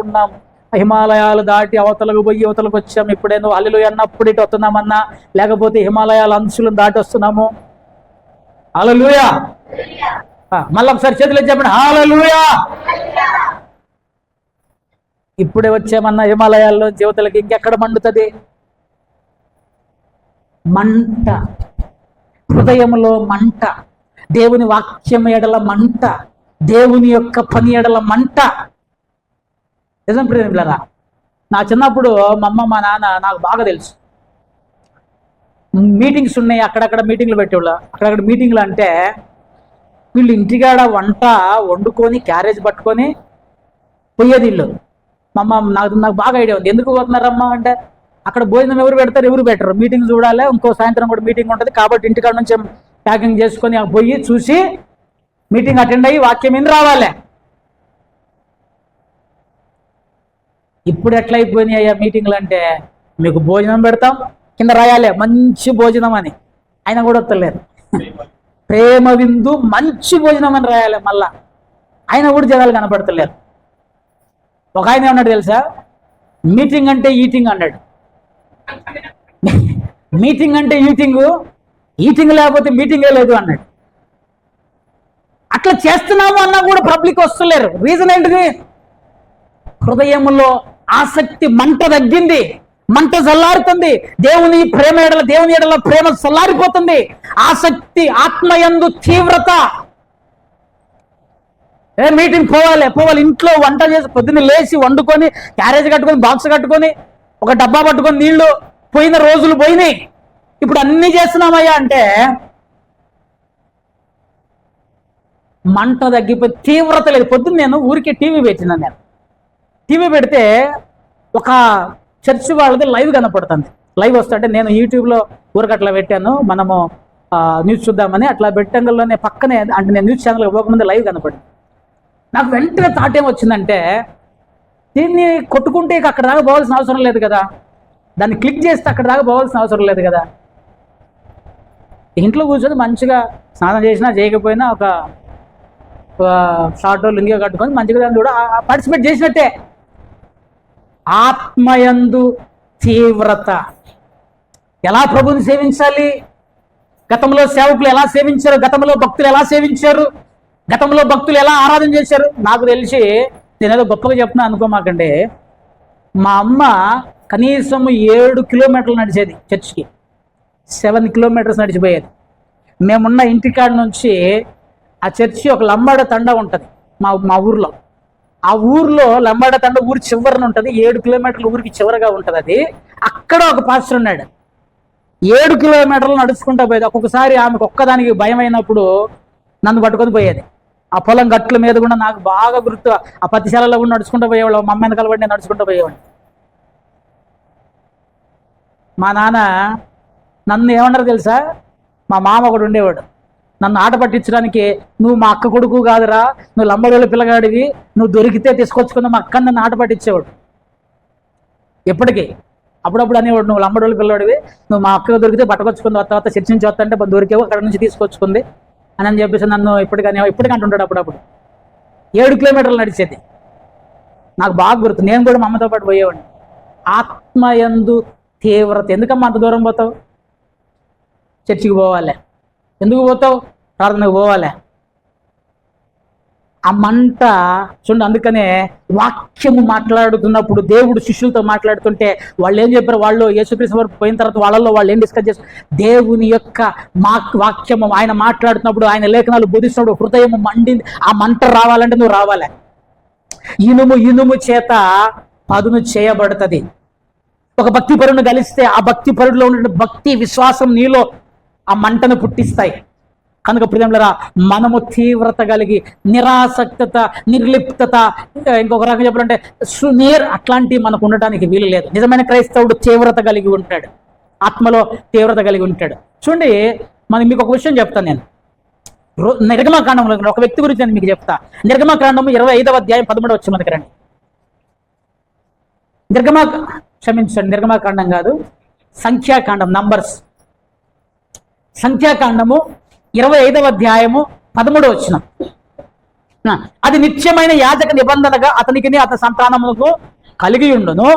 ఉన్నాం, హిమాలయాలు దాటి అవతలకు పోయి యువతలకు వచ్చాము. ఇప్పుడేదో హల్లెలూయా అన్నప్పుడు ఇటు వస్తున్నామన్నా, లేకపోతే హిమాలయాల అంచులను దాటి వస్తున్నాము. హల్లెలూయా. మళ్ళీ ఒకసారి చేతులు చెప్పండి, హల్లెలూయా. ఇప్పుడే వచ్చామన్నా హిమాలయాల్లో యువతలకి, ఇంకెక్కడ మండుతుంది? మంట, హృదయంలో మంట, దేవుని వాక్యం ఎడల మంట, దేవుని యొక్క పని ఎడల మంట. నిజం ప్రియమిలారా, నా చిన్నప్పుడు మా అమ్మ మా నాన్న నాకు బాగా తెలుసు. మీటింగ్స్ ఉన్నాయి, అక్కడక్కడ మీటింగ్లు పెట్టేవాళ్ళు. అక్కడక్కడ మీటింగ్లు అంటే వీళ్ళు ఇంటికాడ వంట వండుకొని క్యారేజ్ పట్టుకొని పోయేది వీళ్ళు. మా అమ్మ నాకు బాగా ఐడియా ఉంది. ఎందుకు పోతున్నారమ్మా అంటే, అక్కడ భోజనం ఎవరు పెడతారు, ఎవరు పెట్టరు, మీటింగ్ చూడాలి, ఇంకో సాయంత్రం కూడా మీటింగ్ ఉంటుంది కాబట్టి ఇంటికాడ నుంచి ప్యాకింగ్ చేసుకొని పోయి చూసి మీటింగ్ అటెండ్ అయ్యి వాక్యం ఏం రావాలి. ఇప్పుడు ఎట్లా అయిపోయినాయి అయ్యా మీటింగ్లు అంటే, మీకు భోజనం పెడతాం, కింద రాయాలి మంచి భోజనం అని, ఆయన కూడా వస్తలేరు. ప్రేమ విందు మంచి భోజనం అని రాయాలి, మళ్ళా ఆయన కూడా జనాలు కనపడతలేరు. ఒక ఆయన ఏమన్నాడు తెలుసా, మీటింగ్ అంటే ఈటింగ్ అన్నాడు. మీటింగ్ అంటే ఈటింగ్ లేకపోతే మీటింగే లేదు అన్నాడు. అట్లా చేస్తున్నాము అన్నా కూడా పబ్లిక్ వస్తలేరు. రీజన్ ఏంటిది? హృదయంలో ఆసక్తి మంట తగ్గింది, మంట చల్లారుతుంది. దేవుని ఎడల ప్రేమ చల్లారిపోతుంది. ఆసక్తి, ఆత్మయందు తీవ్రత. మీటింగ్ పోవాలి, ఇంట్లో వంట చేసి పొద్దున్న లేచి వండుకొని క్యారేజ్ కట్టుకొని బాక్స్ కట్టుకొని ఒక డబ్బా పట్టుకొని నీళ్లు పోయిన రోజులు పోయినాయి. ఇప్పుడు అన్ని చేస్తున్నామయ్యా అంటే మంట తగ్గిపోయి తీవ్రత లేదు. పొద్దున్న నేను ఊరికే టీవీ పెట్టినాను. నేను టీవీ పెడితే ఒక చర్చి వాళ్ళది లైవ్ కనపడుతుంది. లైవ్ వస్తుంటే నేను యూట్యూబ్లో ఊరికి అట్లా పెట్టాను, మనము న్యూస్ చూద్దామని. అట్లా పెట్టంగల్లోనే పక్కనే, అంటే నేను న్యూస్ ఛానల్ పోకముందు లైవ్ కనపడింది. నాకు వెంటనే థాట్ ఏమొచ్చిందంటే, దీన్ని కొట్టుకుంటే ఇక అక్కడ దాకా పోవాల్సిన అవసరం లేదు కదా, దాన్ని క్లిక్ చేస్తే అక్కడ దాకా పోవాల్సిన అవసరం లేదు కదా. ఇంట్లో కూర్చొని మంచిగా స్నానం చేసినా చేయకపోయినా ఒక షార్ట్ లింగిగా కట్టుకొని మంచిగా దాన్ని కూడా పార్టిసిపేట్ చేసినట్టే. ఆత్మయందు తీవ్రత. ఎలా ప్రభుని సేవించాలి? గతంలో సేవకులు ఎలా సేవించారు? గతంలో భక్తులు ఎలా సేవించారు? గతంలో భక్తులు ఎలా ఆరాధన చేశారు? నాకు తెలిసి, నేనేదో గొప్పగా చెప్తున్నా అనుకోమాకండి, మా అమ్మ కనీసం 7 కిలోమీటర్లు నడిచేది చర్చికి. 7 కిలోమీటర్స్ నడిచిపోయేది. మేమున్న ఇంటికాడ నుంచి ఆ చర్చి ఒక లంబాడ తండ ఉంటుంది మా ఊర్లో. ఆ ఊర్లో లంబాడ తండ ఊరి చివరన ఉంటుంది. 7 కిలోమీటర్ల ఊరికి చివరగా ఉంటుంది అది. అక్కడ ఒక పాస్టర్ ఉన్నాడు. 7 కిలోమీటర్లు నడుచుకుంటూ పోయేది. ఒక్కొక్కసారి ఆమెకు ఒక్కదానికి భయం అయినప్పుడు నన్ను పట్టుకొని పోయేది. ఆ పొలం గట్ల మీద కూడా నాకు బాగా గుర్తు. ఆ పత్తిశాలలో కూడా నడుచుకుంటూ పోయేవాళ్ళు. మా అమ్మాయిని కలబడి నేను నడుచుకుంటూ పోయేవాడిని. మా నాన్న నన్ను ఏమన్నారు తెలుసా? మా మామ ఒకడు ఉండేవాడు. నన్ను ఆట పట్టించడానికి, నువ్వు మా అక్క కొడుకు కాదురా, నువ్వు లంబడోళ్ళ పిల్లగాడివి, నువ్వు దొరికితే తీసుకొచ్చుకున్న మా అక్క నన్ను ఆట పట్టించేవాడు. ఎప్పటికీ అప్పుడప్పుడు అనేవాడు, నువ్వు లంబడోళ్ళ పిల్లవాడివి, నువ్వు మా అక్క దొరికితే పట్టుకొచ్చుకుంది, తర్వాత చర్చ నుంచి వస్తుంటే దొరికేవు, అక్కడ నుంచి తీసుకొచ్చుకుంది అని చెప్పేసి నన్ను ఇప్పటికీ అంటుంటాడు. అప్పుడప్పుడు 7 కిలోమీటర్లు నడిచేది. నాకు బాగా గుర్తు. నేను కూడా మా అమ్మతో పాటు పోయేవాడిని. ఆత్మయందు తీవ్రత. ఎందుకమ్మా అంత దూరం పోతావు? చర్చికి పోవాలి. ఎందుకు పోతావు? ప్రార్థనకు పోవాలి. ఆ మంట చూడండి. అందుకనే వాక్యము మాట్లాడుతున్నప్పుడు, దేవుడు శిష్యులతో మాట్లాడుతుంటే వాళ్ళు ఏం చెప్పారు? వాళ్ళు యేసుక్రీస్తు వరకు పోయిన తర్వాత వాళ్ళు ఏం డిస్కస్ చేస్తారు? దేవుని యొక్క వాక్యము ఆయన మాట్లాడుతున్నప్పుడు, ఆయన లేఖనాలు బోధిస్తున్నప్పుడు హృదయం మండింది. ఆ మంట రావాలంటే నువ్వు రావాలి. ఇనుము చేత పదును చేయబడుతుంది. ఒక భక్తి పరుని కలిస్తే ఆ భక్తి పరుడిలో ఉన్న భక్తి విశ్వాసం నీలో ఆ మంటను పుట్టిస్తాయి. కనుక ప్రియులారా, మనము తీవ్రత కలిగి, నిరాసక్తత, నిర్లిప్తత, ఇంకొక రకంగా చెప్పాలంటే అట్లాంటివి మనకు ఉండటానికి వీలు లేదు. నిజమైన క్రైస్తవుడు తీవ్రత కలిగి ఉంటాడు, ఆత్మలో తీవ్రత కలిగి ఉంటాడు. చూడండి, మీకు ఒక విషయం చెప్తాను. నేను నిర్గమకాండంలో ఒక వ్యక్తి గురించి నేను మీకు చెప్తా. నిర్గమకాండము 25వ అధ్యాయం 13వ వచనానికి రండి. నిర్గమకాండం కాదు, సంఖ్యాకాండం, నంబర్స్. సంఖ్యాకాండము 25వ అధ్యాయము 13వ వచనం. అది నిత్యమైన యాజక నిబంధనగా అతనికి అతని సంతానములకు కలిగి ఉండును.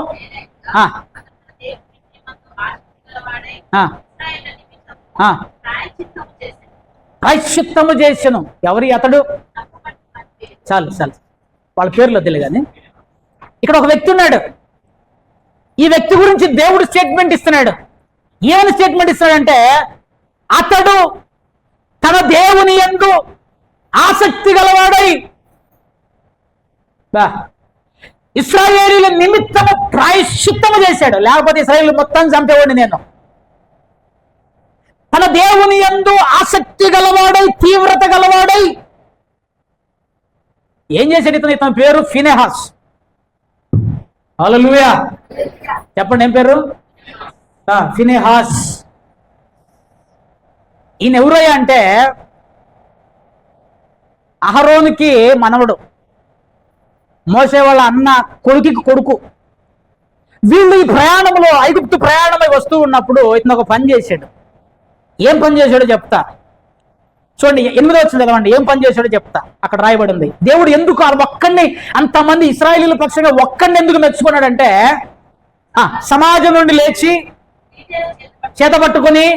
ప్రాయశ్చిత్తము చేసెను. ఎవరి అతడు? చాలు వాళ్ళ పేర్లు వద్దులే కానీ, ఇక్కడ ఒక వ్యక్తి ఉన్నాడు. ఈ వ్యక్తి గురించి దేవుడు స్టేట్మెంట్ ఇస్తున్నాడు. ఏమని స్టేట్మెంట్ ఇస్తాడంటే, అతడు తన దేవుని యందు ఆసక్తి గలవాడై ఇశ్రాయేలీల నిమిత్తము ప్రాయశ్చిత్తము చేశాడు. లేకపోతే ఇశ్రాయేలు మొత్తం చంపేవాడిని నేను. తన దేవుని యందు ఆసక్తి గలవాడై, తీవ్రత గలవాడై ఏం చేశాడు? ఇతని పేరు ఫినెహాస్. హల్లెలూయా చెప్పండి, ఏం పేరు? ఫినెహాస్. ఈయన ఎవరయ్యా అంటే అహరోనుకి మనవడు, మోసే వాళ్ళ అన్న కొడుకు. వీళ్ళు ఈ ప్రయాణంలో, ఐగుప్తు ప్రయాణమై వస్తూ ఉన్నప్పుడు ఇతను ఒక పని చేశాడు. ఏం పని చేశాడో చెప్తా. చూడండి, 8వ వచనం చదవండి. ఏం పని చేశాడో చెప్తా. అక్కడ రాయబడింది. దేవుడు ఎందుకు ఒక్కడిని, అంతమంది ఇశ్రాయేలీల పక్షంగా ఒక్కడిని ఎందుకు మెచ్చుకున్నాడంటే, సమాజం నుండి లేచి చేత పట్టుకుని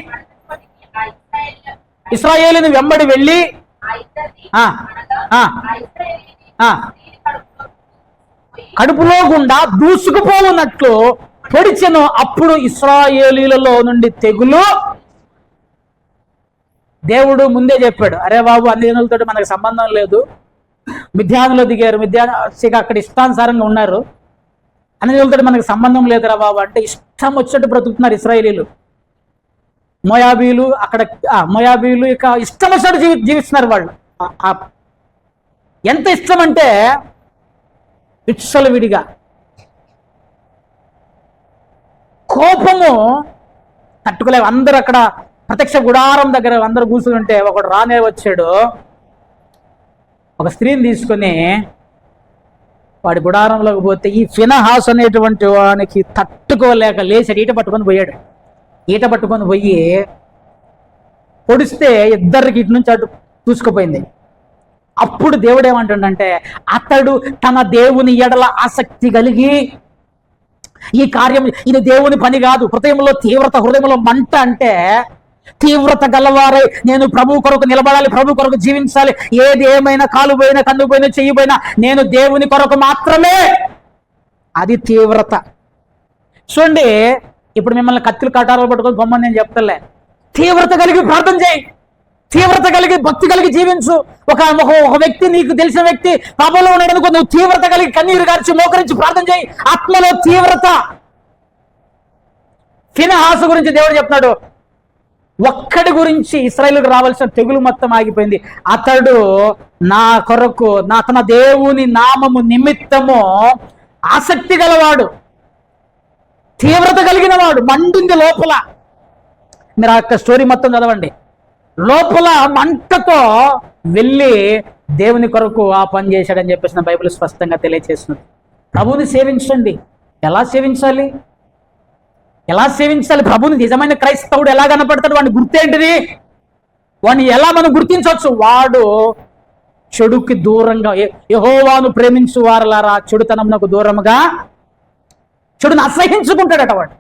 ఇశ్రాయేలుని వెంబడి వెళ్ళి కడుపులో గుండా దూసుకుపోవున్నట్లు పొడిచెను. అప్పుడు ఇశ్రాయేలీలలో నుండి తెగులు. దేవుడు ముందే చెప్పాడు, అరే బాబు, అన్ని జనులతో మనకు సంబంధం లేదు. మిథ్యానులో దిగారు, అక్కడ ఇష్టానుసారంగా ఉన్నారు, అన్ని జనులతో మనకు సంబంధం లేదురా బాబు అంటే ఇష్టం వచ్చినట్టు బ్రతుకుతున్నారు ఇశ్రాయేలీలు. మోయాబీలు అక్కడ మోయాబీలు ఇక ఇష్టం వచ్చినట్టు జీవిస్తున్నారు వాళ్ళు. ఎంత ఇష్టం అంటే విడిగా కోపము తట్టుకోలేవు. అందరూ అక్కడ ప్రత్యక్ష గుడారం దగ్గర అందరూ కూర్చుంటే ఒకడు రానే వచ్చాడు, ఒక స్త్రీని తీసుకొని వాడి గుడారంలోకి పోతే ఈ ఫినహాస్ అనేటువంటి వానికి తట్టుకోలేక లేచాడు, ఈట పట్టుకొని పోయాడు. ఈట పట్టుకొని పోయి పొడిస్తే ఇద్దరికి ఇటు నుంచి అటు చూసుకుపోయింది. అప్పుడు దేవుడు ఏమంటుండంటే, అతడు తన దేవుని ఎడల ఆసక్తి కలిగి, ఈ కార్యం ఇది దేవుని పని కాదు, హృదయంలో తీవ్రత, హృదయంలో మంట అంటే తీవ్రత గలవారై నేను ప్రభు కొరకు నిలబడాలి, ప్రభు కొరకు జీవించాలి, ఏది ఏమైనా కాలు పోయినా కన్ను పోయినా చెయ్యి పోయినా నేను దేవుని కొరకు మాత్రమే, అది తీవ్రత. చూడండి, ఇప్పుడు మిమ్మల్ని కత్తులు కటారాలు పట్టుకొని బొమ్మని నేను చెప్తలే, తీవ్రత కలిగి ప్రార్థన చేయి, తీవ్రత కలిగి భక్తి కలిగి జీవించు. ఒక వ్యక్తి, నీకు తెలిసిన వ్యక్తి పాపంలో ఉన్నాడనుకో, నువ్వు తీవ్రత కలిగి కన్నీరు గార్చి మోకరించి ప్రార్థన చేయి. ఆత్మలో తీవ్రత. ఫినహాసు గురించి దేవుడు చెప్తున్నాడు, ఒక్కడి గురించి ఇశ్రాయేలుకు రావాల్సిన తెగులు మొత్తం ఆగిపోయింది. అతడు నా కొరకు తన దేవుని నామము నిమిత్తము ఆసక్తి గలవాడు, తీవ్రత కలిగిన వాడు, మండింది లోపల. మీరు ఆ స్టోరీ మొత్తం చదవండి. లోపల మంటతో వెళ్ళి దేవుని కొరకు ఆ పని చేశాడని చెప్పేసి బైబిల్ స్పష్టంగా తెలియజేస్తున్నది. ప్రభువుని సేవించండి. ఎలా సేవించాలి? ఎలా సేవించాలి? ప్రభువుని నిజమైన క్రైస్తవుడు ఎలా కనపడతాడు? వాడిని గుర్తేంటిది? వాడిని ఎలా మనం గుర్తించవచ్చు? వాడు చెడుకి దూరంగా, యెహోవాను ప్రేమించు వారలారా చెడుతనమునకు దూరంగా, చెడుని అసహించుకుంటాడట వాడు.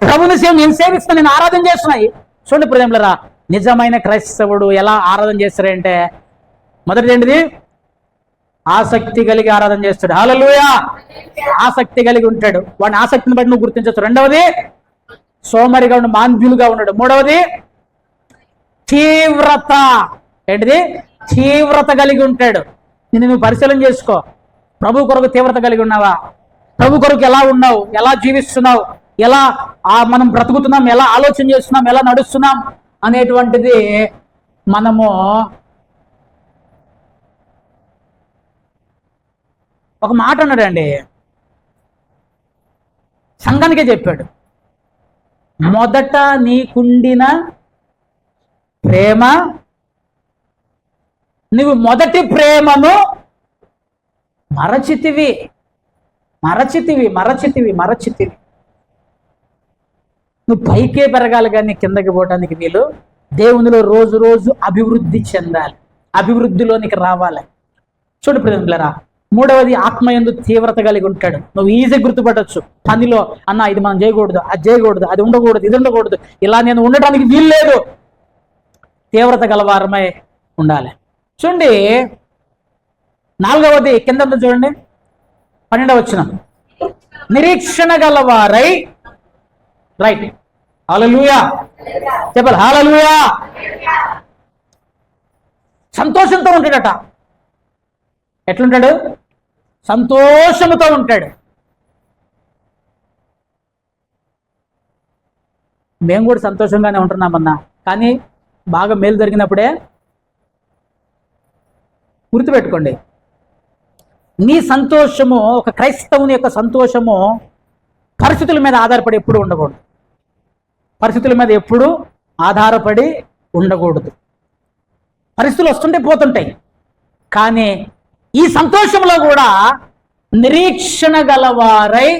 ప్రభుని నేను సేవిస్తాను, నేను ఆరాధన చేస్తున్నాయి. చూడండి ప్రేమలరా, నిజమైన క్రైస్తవుడు ఎలా ఆరాధన చేస్తాడంటే, మొదటిది ఏంటిది? ఆసక్తి కలిగి ఆరాధన చేస్తాడు. హల్లెలూయా! ఆసక్తి కలిగి ఉంటాడు. వాడిని ఆసక్తిని బట్టి నువ్వు గుర్తించవచ్చు. రెండవది, సోమరిగా ఉండి మాంద్యులుగా ఉన్నాడు. మూడవది, తీవ్రత. ఏంటిది? తీవ్రత కలిగి ఉంటాడు. నువ్వు పరిశీలన చేసుకో. ప్రభు కొరకు తీవ్రత కలిగి ఉన్నావా? ప్రభు కొరకు ఎలా ఉన్నావు? ఎలా జీవిస్తున్నావు? ఎలా మనం బ్రతుకుతున్నాం? ఎలా ఆలోచన చేస్తున్నాం? ఎలా నడుస్తున్నాం అనేటువంటిది మనము ఒక మాట అన్నాడండి, సంఘానికే చెప్పాడు. మొదట నీకుండిన ప్రేమ, నువ్వు మొదటి ప్రేమను మరచితివి. నువ్వు పైకే పెరగాలి కానీ కిందకి పోవటానికి వీలు. దేవునిలో రోజు రోజు అభివృద్ధి చెందాలి, అభివృద్ధిలోనికి రావాలి. చూడు ప్రేమికులారా, మూడవది, ఆత్మయందు తీవ్రత కలిగి ఉంటాడు. నువ్వు ఈజీ గుర్తుపట్టచ్చు. పనిలో అన్న ఇది మనం చేయకూడదు, అది చేయకూడదు, అది ఉండకూడదు, ఇది ఉండకూడదు, ఇలా నేను ఉండటానికి వీలు లేదు. తీవ్రత గలవారమై ఉండాలి. చూడండి, నాలుగవది కింద చూడండి, 12వ వచనం, నిరీక్షణ గలవారై. రైట్, హల్లెలూయా చెప్పాలి. హల్లెలూయా. సంతోషంతో ఉంటాడట. ఎట్లుంటాడు? సంతోషముతో ఉంటాడు. మేము కూడా సంతోషంగానే ఉంటున్నామన్నా, కానీ బాగా మేలు జరిగినప్పుడే గుర్తుపెట్టుకోండి, నీ సంతోషము, ఒక క్రైస్తవుని యొక్క సంతోషము పరిస్థితుల మీద ఆధారపడి ఎప్పుడు ఉండకూడదు. పరిస్థితుల మీద ఎప్పుడు ఆధారపడి ఉండకూడదు. పరిస్థితులు వస్తుంటే పోతుంటాయి, కానీ ఈ సంతోషంలో కూడా నిరీక్షణ గలవారై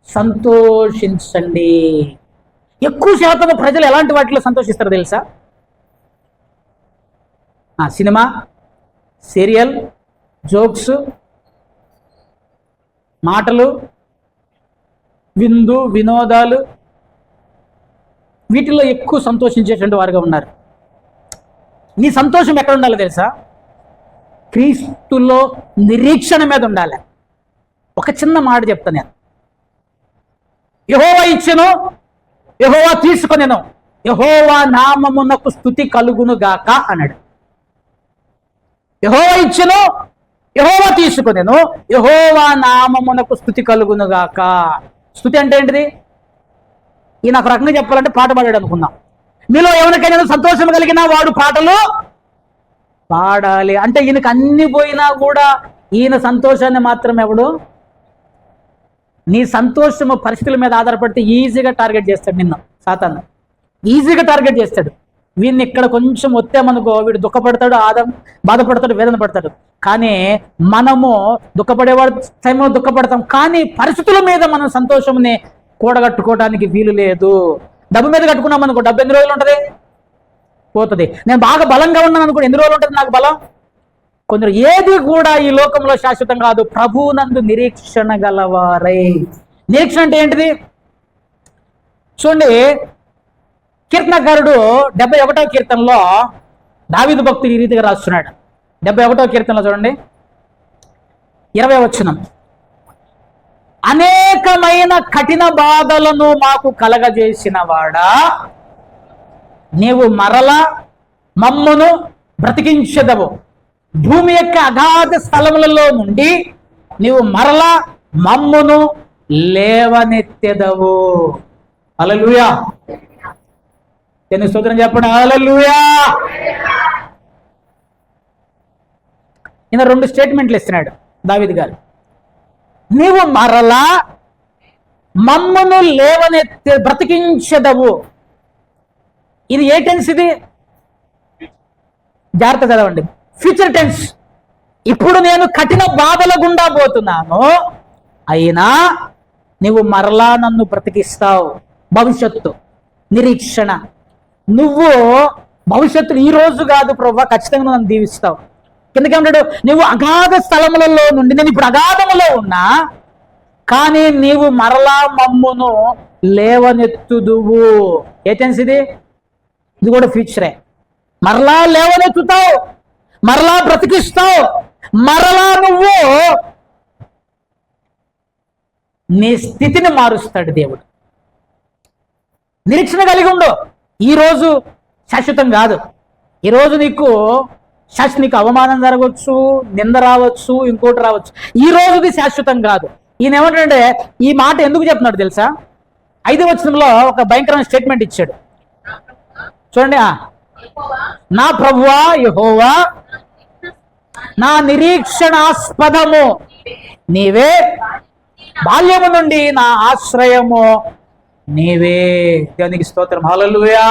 సంతోషించండి. ఎక్కువ శాతం ప్రజలు ఎలాంటి వాటిలో సంతోషిస్తారో తెలుసా? సినిమా, సీరియల్, జోక్స్, మాటలు, విందు, వినోదాలు, వీటిల్లో ఎక్కువ సంతోషించేటువంటి వారుగా ఉన్నారు. నీ సంతోషం ఎక్కడ ఉండాలో తెలుసా? క్రీస్తులో నిరీక్షణ మీద ఉండాలి. ఒక చిన్న మాట చెప్తాను నేను. యెహోవా ఇచ్చెను, యెహోవా తీసుకొనెను, యెహోవా నామమునకు స్తుతి కలుగును గాక అన్నాడు. యెహోవా ఇచ్చెను, యెహోవా తీసుకొనెను, యెహోవా నామమునకు స్తుతి కలుగును గాక. స్తుతి అంటే ఏంటిది? ఈయన ఒక రకంగా చెప్పాలంటే పాట పాడాడు అనుకుందాం. మీలో ఎవరికైనా సంతోషం కలిగినా వాడు పాటలు పాడాలి అంటే ఈయనకు అన్ని పోయినా కూడా ఈయన సంతోషాన్ని మాత్రం ఎవడు, నీ సంతోషము పరిస్థితుల మీద ఆధారపడితే ఈజీగా టార్గెట్ చేస్తాడు నిన్ను సాతాను, ఈజీగా టార్గెట్ చేస్తాడు. వీడిని ఇక్కడ కొంచెం ఒత్తామనుకో వీడు దుఃఖపడతాడు, బాధపడతాడు, వేదన పడతాడు. కానీ మనము దుఃఖపడేవాడు టైంలో దుఃఖపడతాం, కానీ పరిస్థితుల మీద మనం సంతోషంని కూడగట్టుకోవడానికి వీలు లేదు. డబ్బు మీద కట్టుకున్నాం అనుకో, డబ్బు ఎన్ని రోజులు ఉంటుంది, పోతుంది. నేను బాగా బలంగా ఉన్నాను అనుకో, ఎన్ని రోజులు ఉంటుంది నాకు బలం, కొందరు. ఏది కూడా ఈ లోకంలో శాశ్వతం కాదు. ప్రభువునందు నిరీక్షణ గలవారై. నిరీక్షణ అంటే ఏంటిది చూడండి. కీర్తనకారుడు 71వ కీర్తనలో దావీదు భక్తుడు ఈ రీతిగా రాస్తున్నాడు. 71వ కీర్తనలో చూడండి 20వ వచనం. అనేకమైన కఠిన బాధలను మాకు కలగజేసిన వాడా, నీవు మరల మమ్మును బ్రతికించెదవు. భూమి యొక్క అగాధ స్థలములలో నుండి నీవు మరల మమ్మును లేవనెత్తెదవు. హల్లెలూయా. స్తోత్రం చెప్పండి. హల్లెలూయా. ఈయన 2 స్టేట్మెంట్లు ఇస్తున్నాడు దావీదు గారు. నీవు మరలా మమ్మను లేవనెత్తి బ్రతికించెదవు. ఇది ఏ టెన్స్? ఇది జాగ్రత్త చదవండి, ఫ్యూచర్ టెన్స్. ఇప్పుడు నేను కఠిన బాధల గుండా పోతున్నాను, అయినా నువ్వు మరలా నన్ను బ్రతికిస్తావు. భవిష్యత్తు నిరీక్షణ. నువ్వు భవిష్యత్తులో ఈ రోజు కాదు ప్రభువా, ఖచ్చితంగా నన్ను దీవిస్తావు. కిందకి ఏమంటాడు, నువ్వు అగాధ స్థలములలో నుండి, నేను ఇప్పుడు అగాధములో ఉన్నా, కానీ నీవు మరలా మమ్మును లేవనెత్తుదువు. ఏ టెన్స్ ఇది? ఇది కూడా ఫ్యూచరే. మరలా లేవనెత్తుతావు, మరలా బ్రతికిస్తావు, మరలా నువ్వు నీ స్థితిని మారుస్తాడు దేవుడు. నిరీక్షణ కలిగి ఉండు. ఈరోజు శాశ్వతం కాదు. ఈరోజు నీకు అవమానం జరగవచ్చు, నింద రావచ్చు, ఇంకోటి రావచ్చు. ఈ రోజుది శాశ్వతం కాదు. ఈయన ఏమంటే ఈ మాట ఎందుకు చెప్తున్నాడు తెలుసా? 5వ వచనంలో ఒక భయంకరమైన స్టేట్మెంట్ ఇచ్చాడు చూడండి. నా ప్రభువా యెహోవా, నా నిరీక్షణాస్పదము నీవే, బాల్యము నుండి నా ఆశ్రయము నీవే. దేవునికి స్తోత్రం. హల్లెలూయా.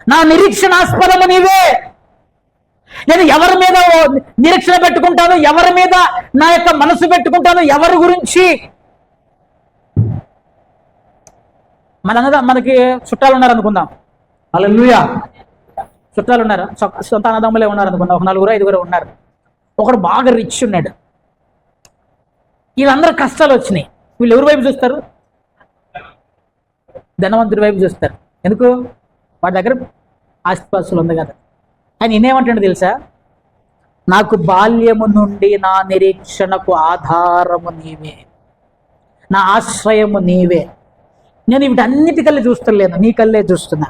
నా నిరీక్షణాస్పదము నీవే. నేను ఎవరి మీద నిరీక్షణ పెట్టుకుంటాను, ఎవరి మీద నా యొక్క మనసు పెట్టుకుంటాను, ఎవరి గురించి? మనకి చుట్టాలు ఉన్నారు అనుకుందాం. హల్లెలూయా. చుట్టాలు ఉన్నారు, సొంత అన్నదమ్ములే ఉన్నారు అనుకుందాం. ఒక 4-5 ఉన్నారు. ఒకడు బాగా రిచ్ ఉన్నాడు. వీళ్ళందరూ కష్టాలు వచ్చినాయి. వీళ్ళు ఎవరి వైపు చూస్తారు? ధనవంతుడి వైపు చూస్తారు. ఎందుకు? వాడి దగ్గర ఆస్తిపాస్తులు ఉంది కదా. ఆయన ఇన్నేమంటాడు తెలుసా? నాకు బాల్యము నుండి నా నిరీక్షణకు ఆధారము నీవే, నా ఆశ్రయము నీవే. నేను వీటన్నిటికల్లి చూస్తలేను, నీ కల్లే చూస్తున్నా.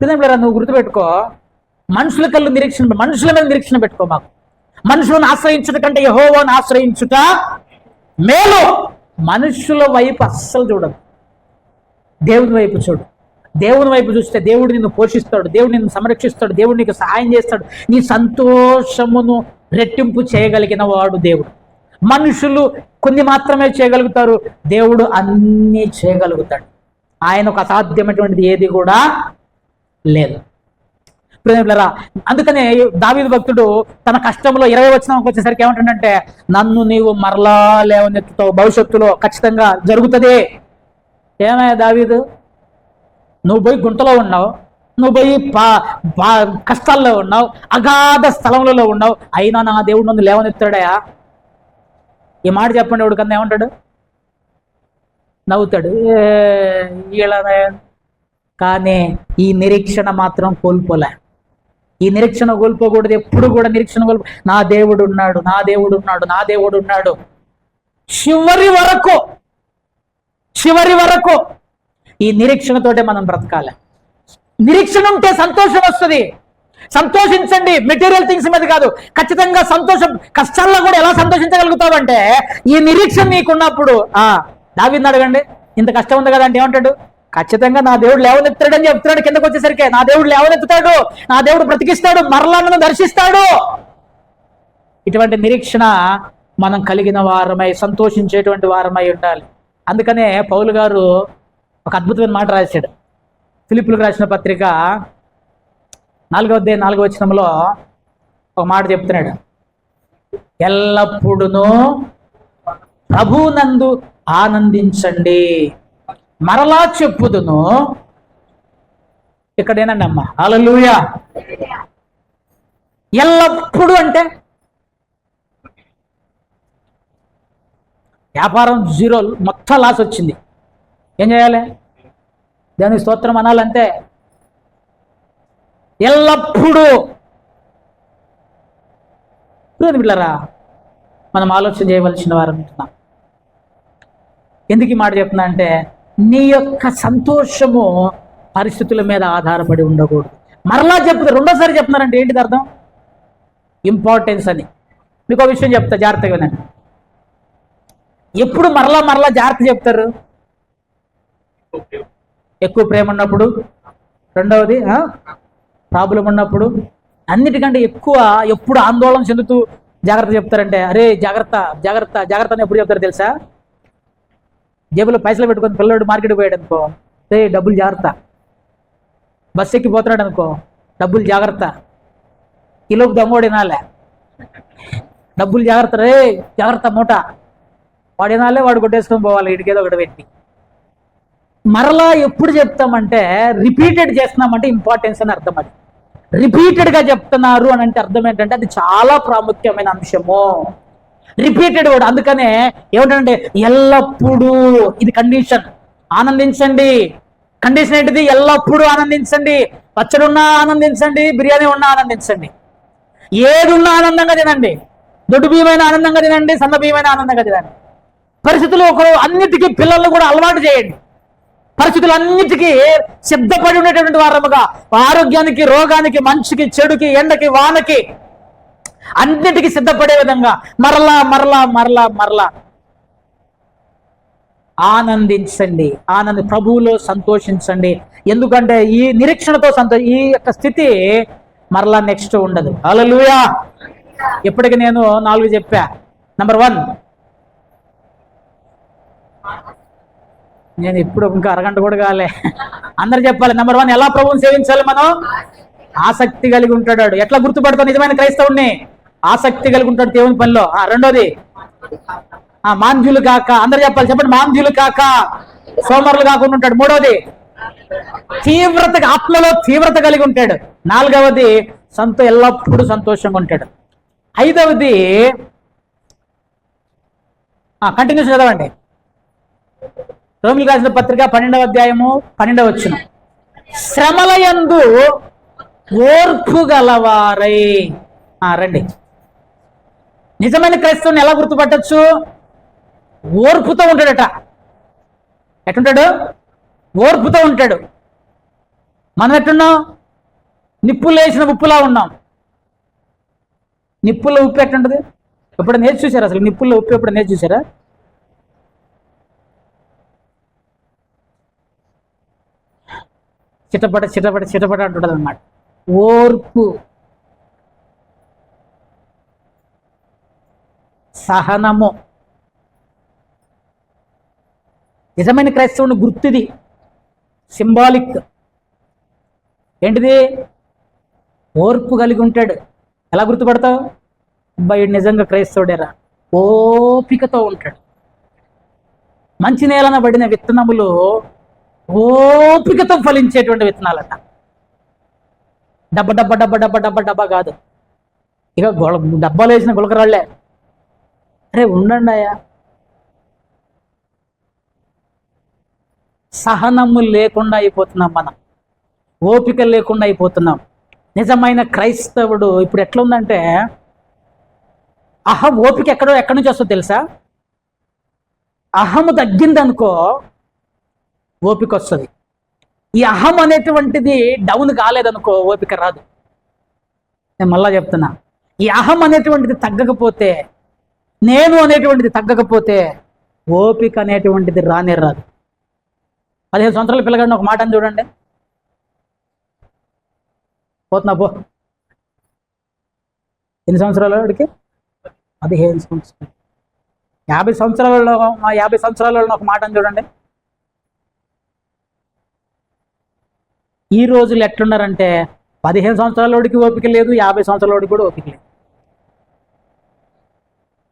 పిల్లరా, నువ్వు గుర్తుపెట్టుకో, మనుషుల మీద నిరీక్షణ పెట్టుకో. మాకు మనుషులను ఆశ్రయించుట కంటే యెహోవాను ఆశ్రయించుట మేలు. మనుషుల వైపు అస్సలు చూడదు, దేవుని వైపు చూడు. దేవుని వైపు చూస్తే దేవుడు నిన్ను పోషిస్తాడు, దేవుడు నిన్ను సంరక్షిస్తాడు, దేవుడు నీకు సహాయం చేస్తాడు. నీ సంతోషమును రెట్టింపు చేయగలిగిన వాడు దేవుడు. మనుషులు కొన్ని మాత్రమే చేయగలుగుతారు, దేవుడు అన్నీ చేయగలుగుతాడు. ఆయనకు అసాధ్యమైనటువంటిది ఏది కూడా లేదు. ప్రేమికులారా, అందుకనే దావీదు భక్తుడు తన కష్టంలో 20వ వచనంకి వచ్చేసరికి ఏమంటాడంటే, నన్ను నీవు మరలా లేవనెత్తుతావు, భవిష్యత్తులో ఖచ్చితంగా జరుగుతుంది. ఏమయ్యా దావీదు, నువ్వు పోయి గుంటలో ఉన్నావు, నువ్వు పోయి కష్టాల్లో ఉన్నావు, అగాధ స్థలంలో ఉన్నావు, అయినా నా దేవుడు నన్ను లేవనెత్తాడయా. ఈ మాట చెప్పండి, ఎవడు కన్నా ఏమంటాడు? నవ్వుతాడు. కానీ ఈ నిరీక్షణ మాత్రం కోల్పోలే. ఈ నిరీక్షణ కోల్పోకూడదు. ఎప్పుడు కూడా నిరీక్షణ నా దేవుడు ఉన్నాడు, నా దేవుడు ఉన్నాడు, నా దేవుడు ఉన్నాడు. చివరి వరకు ఈ నిరీక్షణతోటే మనం బ్రతకాలి. నిరీక్షణ ఉంటే సంతోషం వస్తుంది. సంతోషించండి, మెటీరియల్ థింగ్స్ మీద కాదు, ఖచ్చితంగా సంతోషం. కష్టాల్లో కూడా ఎలా సంతోషించగలుగుతావంటే ఈ నిరీక్షణ నీకున్నప్పుడు. దావీదుని అడగండి, ఇంత కష్టం ఉంది కదా అంటే ఏమంటాడు? ఖచ్చితంగా నా దేవుడు లేవనెత్తాడని చెప్తున్నాడు. కిందకు వచ్చేసరికి నా దేవుడు లేవనెత్తుతాడు, నా దేవుడు బ్రతికిస్తాడు, మరలా నన్ను దర్శిస్తాడు. ఇటువంటి నిరీక్షణ మనం కలిగిన వారమై సంతోషించేటువంటి వారమై ఉండాలి. అందుకనే పౌలు గారు ఒక అద్భుతమైన మాట రాశాడు. ఫిలిప్పులకు రాసిన పత్రిక 4వ అధ్యాయం 4వ వచనంలో ఒక మాట చెప్తున్నాడు. ఎల్లప్పుడూ ప్రభువునందు ఆనందించండి, మరలా చెప్పుదును. ఇక్కడేనండి అమ్మ, హల్లెలూయా. ఎల్లప్పుడూ అంటే వ్యాపారం 0, మొత్తం లాస్ వచ్చింది. ఏం చేయాలి? దానికి స్తోత్రం అనాలంటే ఎల్లప్పుడూ పిల్లరా మనం ఆలోచన చేయవలసిన వారు అంటున్నాం. ఎందుకు ఈ మాట చెప్తున్నా అంటే, నీ యొక్క సంతోషము పరిస్థితుల మీద ఆధారపడి ఉండకూడదు. మరలా చెప్తున్నారు, రెండోసారి చెప్తున్నారంటే ఏంటిది అర్థం? ఇంపార్టెన్స్ అని. మీకు ఒక విషయం చెప్తా, జాగ్రత్తగా వినండి. ఎప్పుడు మరలా జాగ్రత్త చెప్తారు? ఎక్కువ ప్రేమ ఉన్నప్పుడు, రెండవది ప్రాబ్లం ఉన్నప్పుడు, అన్నిటికంటే ఎక్కువ ఎప్పుడు ఆందోళన చెందుతూ జాగ్రత్త చెప్తారంటే, అరే జాగ్రత్త జాగ్రత్త జాగ్రత్త అని ఎప్పుడు చెప్తారు తెలుసా? జేబులో పైసలు పెట్టుకొని పిల్లడు మార్కెట్కి పోయాడు అనుకో, డబ్బులు జాగ్రత్త. బస్సు ఎక్కిపోతున్నాడు అనుకో, డబ్బులు జాగ్రత్త. కిలోకి దమ్మోడు వినాలే, డబ్బులు జాగ్రత్త, రే జాగ్రత్త మూట. వాడు వినాలే, వాడు కొట్టేసుకొని పోవాలి ఇడికేదో ఒకటి పెట్టి. మరలా ఎప్పుడు చెప్తామంటే, రిపీటెడ్ చేస్తున్నామంటే ఇంపార్టెన్స్ అని అర్థం. అది రిపీటెడ్గా చెప్తున్నారు అని అంటే అర్థం ఏంటంటే అది చాలా ప్రాముఖ్యమైన అంశము. Repeated word. అందుకనే ఏమిటంటే ఎల్లప్పుడూ, ఇది కండిషన్. ఆనందించండి. కండిషన్ ఏంటిది? ఎల్లప్పుడూ ఆనందించండి. పచ్చడి ఉన్నా ఆనందించండి, బిర్యానీ ఉన్నా ఆనందించండి, ఏది ఉన్నా ఆనందంగా తినండి. దొడ్డు బియ్యమైన ఆనందంగా తినండి, సన్న బియ్యమైన ఆనందంగా తినండి. పరిస్థితులు అన్నిటికీ పిల్లలను కూడా అలవాటు చేయండి. పరిస్థితులన్నిటికీ సిద్ధపడి ఉండేటువంటి వారముగా, ఆరోగ్యానికి, రోగానికి, మంచికి, చెడుకి, ఎండకి, వానకి, అన్నిటికీ సిద్ధపడే విధంగా మరలా మరలా మరలా మరలా ఆనందించండి. ప్రభువులో సంతోషించండి. ఎందుకంటే ఈ నిరీక్షణతో ఈ యొక్క స్థితి మరలా నెక్స్ట్ ఉండదు. హల్లెలూయా. ఇప్పటికి నేను 4 చెప్పా. నెంబర్ 1, నేను ఇప్పుడు ఇంకా అరగంట కూడా కాలే, అందరు చెప్పాలి. నెంబర్ 1, ఎలా ప్రభువుని సేవించాలి? మనం ఆసక్తి కలిగి ఉంటాడు. ఎట్లా గుర్తుపడతాం నిజమైన క్రైస్తవుని? ఆసక్తి కలిగి ఉంటాడు దేవుని పనిలో. రెండోది మాంద్యులు కాక, అందరు చెప్పాలి, చెప్పండి, మాంద్యులు కాక సోమరులు కాకుండా ఉంటాడు. మూడవది తీవ్రత, ఆత్మలో తీవ్రత కలిగి ఉంటాడు. 4వది ఎల్లప్పుడూ సంతోషంగా ఉంటాడు. 5వది కంటిన్యూస్ చదవండి. రోమిలకు రాసిన పత్రిక 12వ అధ్యాయము 12వ వచనం, శ్రమలయందు ఓర్పు గలవారై. రండి. నిజమైన క్రైస్తవుని ఎలా గుర్తుపట్టచ్చు? ఓర్పుతో ఉంటాడట. ఎట్లుంటాడు? ఓర్పుతో ఉంటాడు. మనం ఎట్టున్నాం? నిప్పులు వేసిన ఉప్పులా ఉన్నాం. నిప్పుల్లో ఉప్పు ఎట్లుంటది? ఎప్పుడు నేర్చి చూసారా? అసలు నిప్పుల్లో ఉప్పు ఎప్పుడు నేర్చి చూసారా? చిటపట చిటపట చిటపట అంటుంటది అన్నమాట. ఓర్పు, సహనము. నిజమైన క్రైస్తవుని గుర్తుది, సింబాలిక్. ఏంటిది? ఓర్పు కలిగి ఉంటాడు. ఎలా గుర్తుపడతావు? అబ్బాయి నిజంగా క్రైస్తవుడేరా, ఓపికతో ఉంటాడు. మంచి నేలన పడిన విత్తనములు ఓపికతో ఫలించేటువంటి విత్తనాలట. డబ్బ డబ్బ డబ్బ డబ్బ డబ్బ డబ్బా కాదు, ఇక డబ్బాలు వేసిన గులకరాళ్లే. అరే ఉండండి అయ్యా. సహనము లేకుండా అయిపోతున్నాం మనం, ఓపిక లేకుండా అయిపోతున్నాం. నిజమైన క్రైస్తవుడు ఇప్పుడు ఎట్లా ఉందంటే, ఓపిక ఎక్కడి నుంచి వస్తుందో తెలుసా? అహము తగ్గిందనుకో ఓపిక వస్తుంది. ఈ అహం అనేటువంటిది డౌన్ కాలేదనుకో ఓపిక రాదు. నేను మళ్ళా చెప్తున్నా, ఈ అహం అనేటువంటిది తగ్గకపోతే, నేను అనేటువంటిది తగ్గకపోతే ఓపిక అనేటువంటిది రానే రాదు. 15 సంవత్సరాల పిల్లగాడిని ఒక మాట అని చూడండి, పోతున్నా పో. ఎన్ని సంవత్సరాలు వాడికి? 15 సంవత్సరాలు. 50 సంవత్సరాలలో ఒక మాట అని చూడండి. ఈ రోజులు ఎట్లున్నారంటే 15 సంవత్సరాల వాడికి ఓపిక లేదు, 50 సంవత్సరాల వాడికి కూడా ఓపిక లేదు.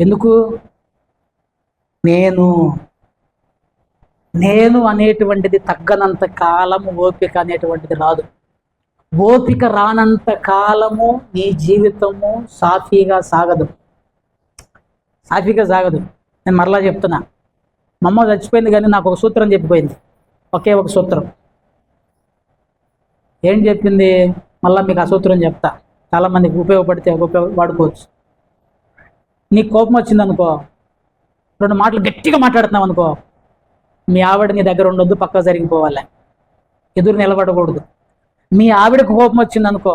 ఎందుకు? నేను అనేటువంటిది తగ్గనంత కాలము ఓపిక అనేటువంటిది రాదు. ఓపిక రానంత కాలము నీ జీవితము సాఫీగా సాగదు. నేను మరలా చెప్తున్నా, మా అమ్మ చచ్చిపోయింది కానీ నాకు ఒక సూత్రం చెప్పిపోయింది, ఒకే ఒక సూత్రం. ఏం చెప్పింది? మళ్ళీ మీకు ఆ సూత్రం చెప్తా, చాలామందికి ఉపయోగపడితే వాడుకోవచ్చు. నీకు కోపం వచ్చిందనుకో, 2 మాటలు గట్టిగా మాట్లాడుతున్నావు అనుకో, మీ ఆవిడ నీ దగ్గర ఉండొద్దు, పక్క జరిగిపోవాలి, ఎదురు నిలబడకూడదు. మీ ఆవిడకు కోపం వచ్చిందనుకో,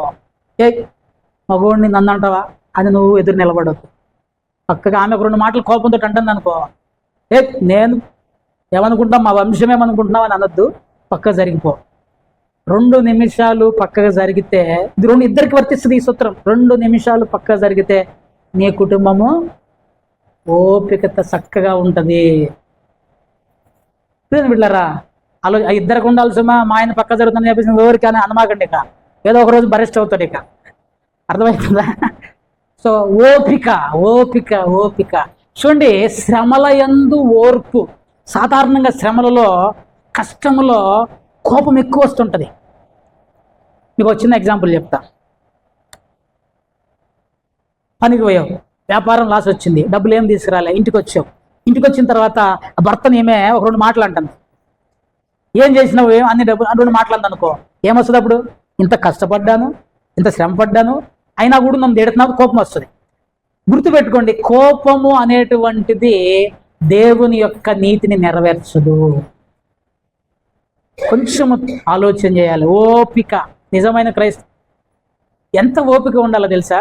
మగోడిని నన్ను అంటావా అని నువ్వు ఎదురు నిలబడొద్దు. పక్కగా ఆమె 2 మాటలు కోపంతో అంటుంది అనుకో, నేను ఏమనుకుంటాం, మా వంశం ఏమనుకుంటున్నావు అని అనొద్దు, పక్క జరిగిపో. 2 నిమిషాలు పక్కగా జరిగితే, ఇది ఇద్దరికి వర్తిస్తుంది ఈ సూత్రం. 2 నిమిషాలు పక్కగా జరిగితే నీ కుటుంబము ఓపికత చక్కగా ఉంటుంది. బిడ్డలారా, ఇద్దరికి ఉండాల్సిమా, మా ఆయన పక్క జరుగుతుందని చెప్పేసి ఎవరికి అని అనమాకండి. ఇక ఏదో ఒక రోజు బరెస్ట్ అవుతాడు. ఇక అర్థమవుతుందా? సో ఓపిక చూడండి. శ్రమల యందు ఓర్పు. సాధారణంగా శ్రమలలో, కష్టములో కోపం ఎక్కువ వస్తుంటుంది. మీకు ఒక చిన్న ఎగ్జాంపుల్ చెప్తా. పనికి పోయావు, వ్యాపారం లాస్ వచ్చింది, డబ్బులు ఏం తీసుకురాలే, ఇంటికి వచ్చావు. ఇంటికి వచ్చిన తర్వాత భర్తని ఏమే ఒక 2 మాటలు అంటుంది. ఏం చేసినావు? అన్ని డబ్బులు 2 మాటలు అనుకో, ఏమొస్తుంది అప్పుడు? ఇంత కష్టపడ్డాను, ఇంత శ్రమ పడ్డాను, అయినా కూడా నన్ను తిడుతున్నావు, కోపం వస్తుంది. గుర్తుపెట్టుకోండి, కోపము అనేటువంటిది దేవుని యొక్క నీతిని నెరవేర్చదు. కొంచెం ఆలోచన చేయాలి. ఓపిక. నిజమైన క్రైస్తవ ఎంత ఓపిక ఉండాలో తెలుసా?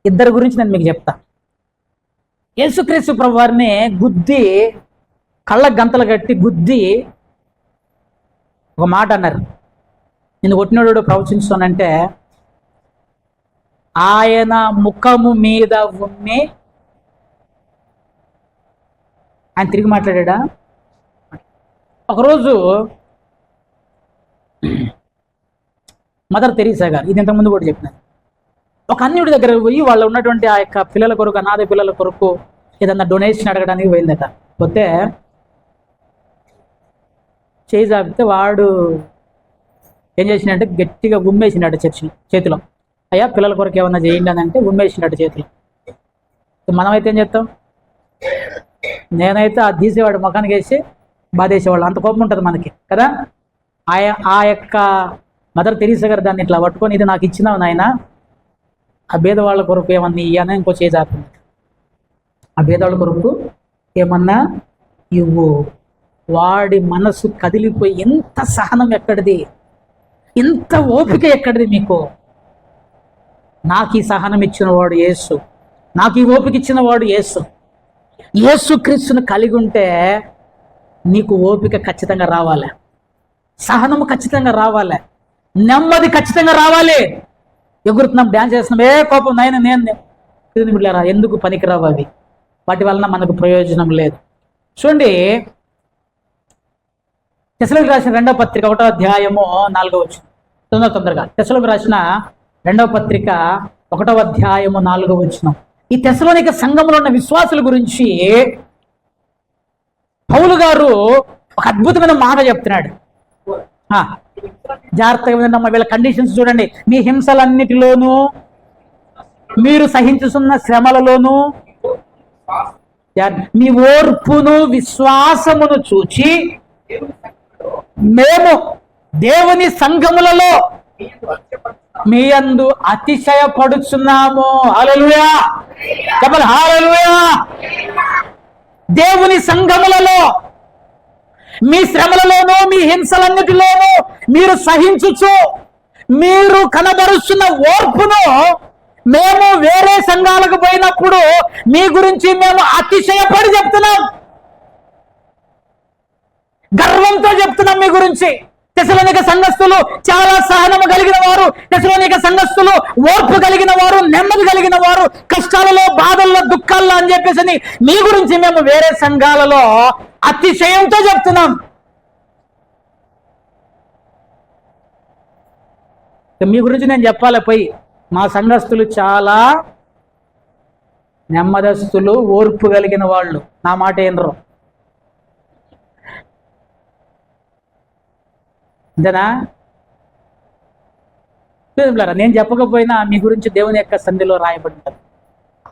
ఇద్దరి గురించి నేను మీకు చెప్తా. యేసుక్రీస్తు ప్రభువారిని గుద్ది, కళ్ళ గంతలు కట్టి గుద్ది ఒక మాట అన్నారు, నేను కొట్టినోడు ప్రవచించానంటే ఆయన ముఖము మీద ఉన్ని ఆయన తిరిగి మాట్లాడా? ఒకరోజు మదర్ తెరీసా గారు, ఇది ఇంతకుముందు కూడా చెప్పినాను, ఒక అన్యుడి దగ్గర పోయి వాళ్ళు ఉన్నటువంటి ఆ యొక్క పిల్లల కొరకు, అనాథ పిల్లల కొరకు ఏదన్నా డొనేషన్ అడగడానికి పోయిందట. పోతే చేయి చాపితే వాడు ఏం చేసినట్టే గట్టిగా ఉమ్మేసినట్టు చేతిలో, అయ్యా పిల్లల కొరకు ఏమన్నా చేయండి అని అంటే ఉమ్మేసినట్టు చేతిలో. మనమైతే ఏం చేస్తాం? నేనైతే ఆ తీసేవాడు ముఖానికి వేసి బాధేసేవాళ్ళు, అంత కోపం ఉంటుంది మనకి కదా. ఆ యొక్క మదర్ తెరీసా గారు దాన్ని ఇట్లా పట్టుకొని, ఇది నాకు ఇచ్చినావు నాయన, ఆ భేదవాళ్ళ కొరకు ఏమన్నా ఇయ్యని ఇంకో చేయి చాపింది. ఆ భేదవాళ్ళ కొరకు ఏమన్నా ఇవ్వు. వాడి మనసు కదిలిపోయి, ఎంత సహనం ఎక్కడిది, ఎంత ఓపిక ఎక్కడిది మీకు? నాకు ఈ సహనం ఇచ్చిన వాడు యేసు, నాకు ఈ ఓపిక ఇచ్చిన వాడు యేసు. యేసుక్రీస్తును కలిగి ఉంటే నీకు ఓపిక ఖచ్చితంగా రావాలి, సహనము ఖచ్చితంగా రావాలి, నెమ్మది ఖచ్చితంగా రావాలి. ఎగురుతున్నాం, డ్యాన్స్ చేస్తున్నాం, ఏ కోపం నాయన నేను బిడ్డలారా, ఎందుకు పనికిరావు అవి? వాటి వలన మనకు ప్రయోజనం లేదు. చూడండి, తెస్సలోనికి రాసిన 2వ పత్రిక 1వ అధ్యాయము 4వ వచనం. తొందరగా తెస్సలోనికి రాసిన 2వ పత్రిక 1వ అధ్యాయము 4వ వచనం. ఈ తెస్సలోనిక సంఘంలో ఉన్న విశ్వాసుల గురించి పౌలు గారు ఒక అద్భుతమైన మాట చెప్తున్నాడు. జాగ్రత్తగా వినండి, వీళ్ళ కండిషన్స్ చూడండి. మీ హింసలన్నిటిలోనూ, మీరు సహించుతున్న శ్రమలలోనూ మీ ఓర్పును విశ్వాసమును చూచి మేము దేవుని సంఘములలో మీ యందు అతిశయపడుచున్నాము. హల్లెలూయా, చెప్పండి హల్లెలూయా. దేవుని సంఘములలో, మీ శ్రమలలోనూ, మీ హింసలన్నిటిలోనూ మీరు సహించుచు, మీరు కనబరుస్తున్న ఓర్పును మేము వేరే సంఘాలకు పోయినప్పుడు మీ గురించి మేము అతిశయపడి చెప్తున్నాం. గర్వంతో చెప్తున్నాం మీ గురించి. తెసలోనిక సంఘస్థులు చాలా సహనము కలిగిన వారు, తెసలోనిక సంఘస్థులు ఓర్పు కలిగిన వారు, నెమ్మది కలిగిన వారు, కష్టాలలో, బాధల్లో, దుఃఖాల్లో అని చెప్పేసి మీ గురించి మేము వేరే సంఘాలలో అతిశయంతో చెప్తున్నాం. మీ గురించి నేను చెప్పాలి పోయి, మా సంఘస్థులు చాలా నెమ్మదస్తులు, ఓర్పు కలిగిన వాళ్ళు, నా మాట ఏండ్రు. అంతేనా? నేను చెప్పకపోయినా మీ గురించి దేవుని యొక్క సన్నిధిలో రాయబడి ఉంటుంది.